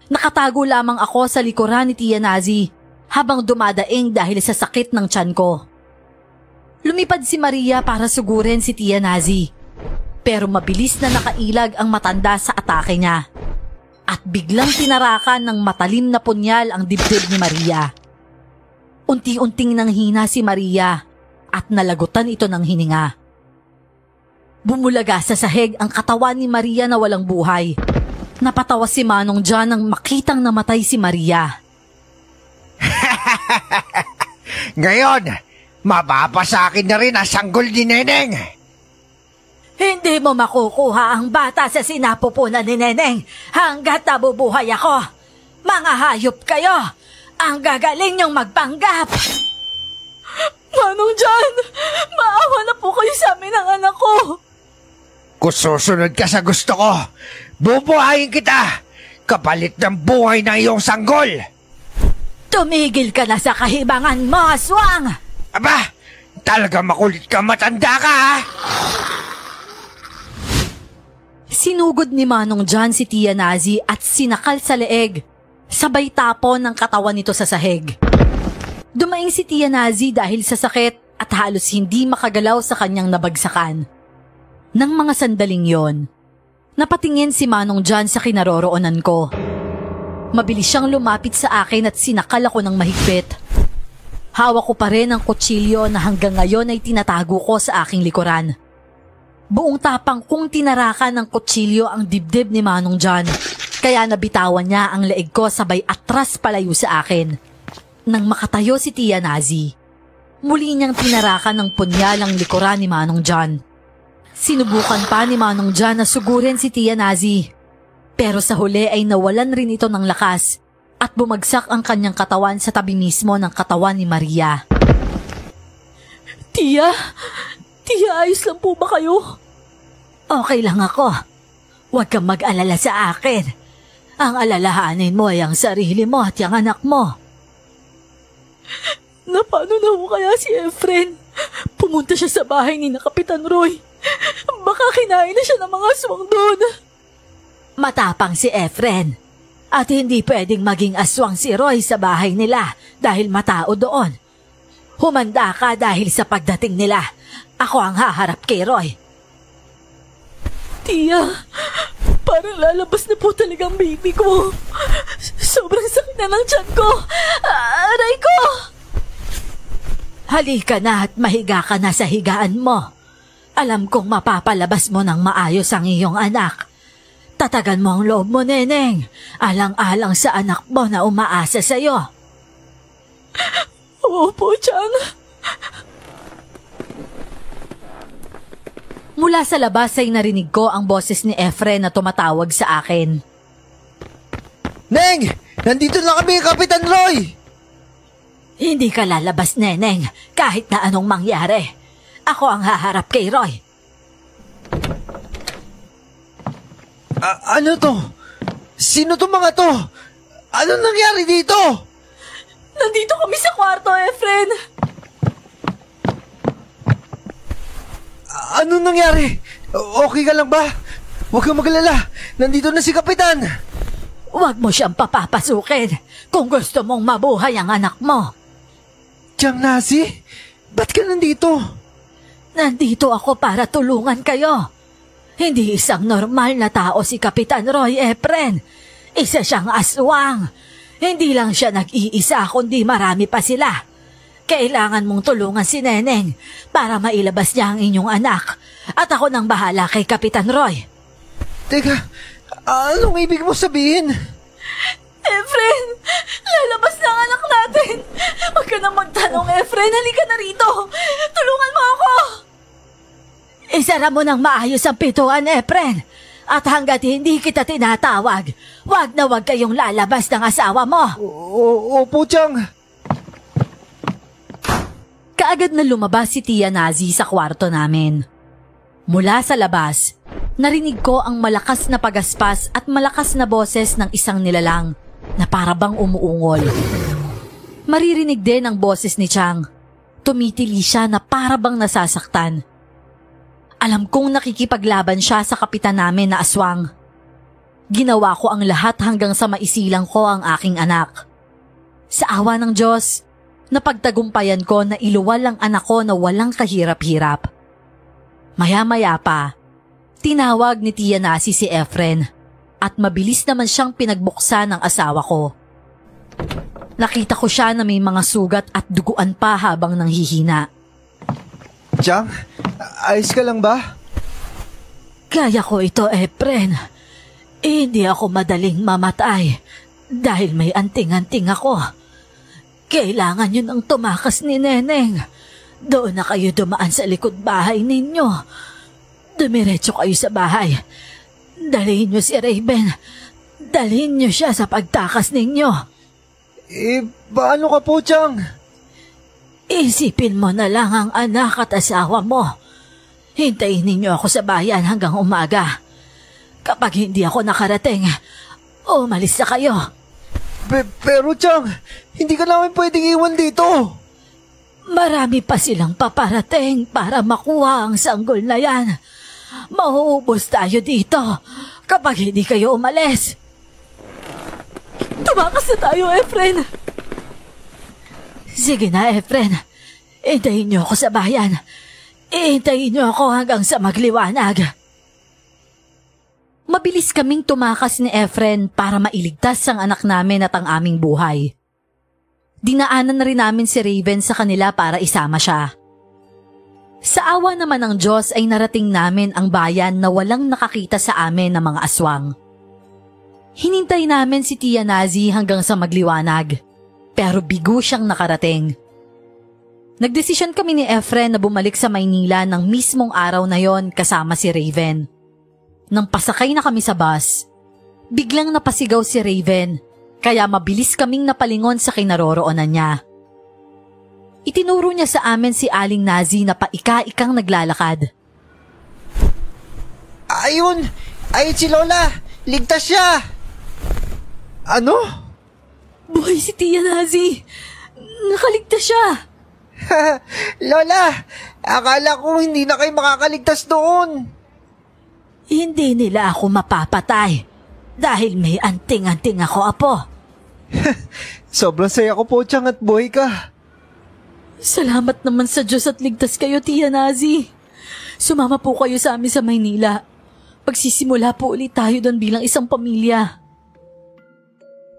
Nakatago lamang ako sa likuran ni Tia Nazi habang dumadaing dahil sa sakit ng tiyan ko. Lumipad si Maria para sugurin si Tia Nazi. Pero mabilis na nakailag ang matanda sa atake niya. At biglang tinarakan ng matalim na punyal ang dibdib ni Maria. Unti-unting nanghina si Maria at nalagutan ito ng hininga. Bumulaga sa sahig ang katawan ni Maria na walang buhay. Napatawa si Manong John nang makitang namatay si Maria. Ngayon, mapapasakin na rin ang sanggol ni Neneng. Hindi mo makukuha ang bata sa sinapupunan ni Neneng hanggat nabubuhay ako. Mga hayop kayo! Ang gagaling niyong magpanggap! Manong John, maawa na po kayo sa amin ng anak ko. Kung susunod ka sa gusto ko, bubuhayin kita kapalit ng buhay ng iyong sanggol. Tumigil ka na sa kahibangan mo, aswang! Aba, talaga makulit ka, matanda ka ha? Sinugod ni Manong John si Tia Nazi at sinakal sa leeg. Sabay tapon ng katawan nito sa sahig. Dumaing si Tia Nazi dahil sa sakit at halos hindi makagalaw sa kanyang nabagsakan. Nang mga sandaling yon, napatingin si Manong John sa kinaroroonan ko. Mabilis siyang lumapit sa akin at sinakal ako ng mahigpit. Hawak ko pa rin ang kutsilyo na hanggang ngayon ay tinatago ko sa aking likuran. Buong tapang kong tinarakan ng kutsilyo ang dibdib ni Manong John, kaya nabitawan niya ang leeg ko sabay atras palayo sa akin. Nang makatayo si Tia Nazi, muli niyang tinarakan ng punyal ang likuran ni Manong John. Sinubukan pa ni Manong John na sugurin si Tia Nazi, pero sa huli ay nawalan rin ito ng lakas at bumagsak ang kanyang katawan sa tabi mismo ng katawan ni Maria. Tia, ayos lang po ba kayo? Okay lang ako. Huwag kang mag-alala sa akin. Ang alalahanin mo ay ang sarili mo at yung anak mo. Paano na ho kaya si Efren? Pumunta siya sa bahay ni Kapitan Roy. Baka kinain na siya ng mga aswang doon. Matapang si Efren. At hindi pwedeng maging aswang si Roy sa bahay nila dahil matao doon. Humanda ka dahil sa pagdating nila. Ako ang haharap kay Roy. Tia, parang lalabas na po talagang baby ko. Sobrang sakit na ng tiyan ko. Aray ko! Halika na at mahiga ka na sa higaan mo. Alam kong mapapalabas mo ng maayos ang iyong anak. Tatagan mo ang loob mo, Neneng. Alang-alang sa anak mo na umaasa sa'yo. Opo, Tiyan. Mula sa labas ay narinig ko ang boses ni Efren na tumatawag sa akin. Neng! Nandito na kami, Kapitan Roy! Hindi ka lalabas, Neneng, kahit na anong mangyari. Ako ang haharap kay Roy. Ano to? Sino to mga to? Anong nangyari dito? Nandito kami sa kwarto, Efren. Anong nangyari? Okay ka lang ba? Huwag kang magalala. Nandito na si Kapitan. Huwag mo siyang papapasukin kung gusto mong mabuhay ang anak mo. Tiyang Nazi? Ba't ka nandito? Nandito ako para tulungan kayo. Hindi isang normal na tao si Kapitan Roy Efren. Isa siyang aswang. Hindi lang siya nag-iisa kundi marami pa sila. Kailangan mong tulungan si Neneng para mailabas niya ang inyong anak. At ako nang bahala kay Kapitan Roy. Teka, anong ibig mo sabihin? Efren, lalabas na ang anak natin. Huwag ka nang magtanong, Efren. Halika na rito. Tulungan mo ako. Isara mo ng maayos ang pintuan, Efren. At hanggat hindi kita tinatawag, wag na wag kayong lalabas ng asawa mo. Opo, Tiyang. Kaagad na lumabas si Tia Nazi sa kwarto namin. Mula sa labas, narinig ko ang malakas na pagaspas at malakas na boses ng isang nilalang na parabang umuungol. Maririnig din ang boses ni Chang. Tumitili siya na parabang nasasaktan. Alam kong nakikipaglaban siya sa kapitan namin na aswang. Ginawa ko ang lahat hanggang sa maisilang ko ang aking anak. Sa awa ng Diyos, Napagtagumpayan ko na iluwal ang anak ko na walang kahirap-hirap. Maya-maya pa, tinawag ni Tia Nasi si Efren at mabilis naman siyang pinagbuksan ng asawa ko. Nakita ko siya na may mga sugat at duguan pa habang nanghihina. Chang, ayos ka lang ba? Kaya ko ito, Efren. Hindi ako madaling mamatay dahil may anting-anting ako. Kailangan yun ang tumakas ni Neneng. Doon na kayo dumaan sa likod bahay ninyo. Dumiretso kayo sa bahay. Dalhin niyo si Raven. Dalhin niyo siya sa pagtakas ninyo. Paano ka po, Chang? Isipin mo na lang ang anak at asawa mo. Hintayin ninyo ako sa bayan hanggang umaga. Kapag hindi ako nakarating, umalis na kayo. Pero Chang, hindi ka namin pwedeng iwan dito. Marami pa silang paparating para makuha ang sanggol na yan. Mauubos tayo dito kapag hindi kayo umalis. Tumakas na tayo, Efren. Sige na, Efren. Hintayin niyo ako sa bayan. Hintayin niyo ako hanggang sa magliwanag. Mabilis kaming tumakas ni Efren para mailigtas ang anak namin at ang aming buhay. Dinaanan na rin namin si Raven sa kanila para isama siya. Sa awa naman ng Diyos ay narating namin ang bayan na walang nakakita sa amin ng mga aswang. Hinintay namin si Tia Nazi hanggang sa magliwanag, pero bigo siyang nakarating. Nagdesisyon kami ni Efren na bumalik sa Maynila ng mismong araw na yon kasama si Raven. Nang pasakay na kami sa bus, biglang napasigaw si Raven, kaya mabilis kaming napalingon sa kinaroroonan niya. Itinuro niya sa amin si Aling Nazi na paika-ikang naglalakad. Ayun si Lola! Ligtas siya! Ano? Buhay si Tia Nazi! Nakaligtas siya! Lola! Akala ko hindi na kayo makakaligtas doon. Hindi nila ako mapapatay dahil may anting-anting ako, Apo. Sobrang saya ko po, Chang, at buhay ka. Salamat naman sa Diyos at ligtas kayo, Tia Nazi. Sumama po kayo sa amin sa Maynila. Pagsisimula po ulit tayo doon bilang isang pamilya.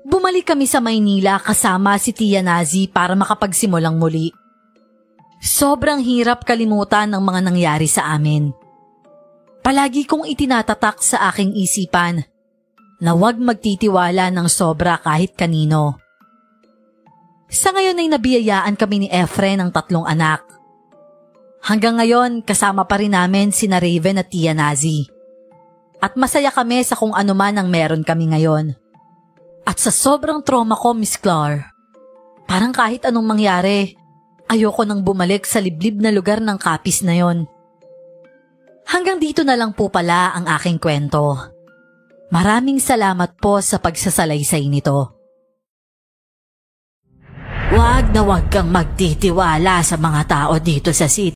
Bumalik kami sa Maynila kasama si Tia Nazi para makapagsimulang muli. Sobrang hirap kalimutan ng mga nangyari sa amin. Palagi kong itinatatak sa aking isipan na huwag magtitiwala ng sobra kahit kanino. Sa ngayon ay nabiyayaan kami ni Efren ng 3 anak. Hanggang ngayon kasama pa rin namin sina Raven at Tia Nazi. At masaya kami sa kung ano man ang meron kami ngayon. At sa sobrang trauma ko, Miss Clar, parang kahit anong mangyari, ayoko nang bumalik sa liblib na lugar ng Capiz na yon. Hanggang dito na lang po pala ang aking kwento. Maraming salamat po sa pagsasalaysay nito. Huwag na huwag kang magtitiwala sa mga tao dito sa city.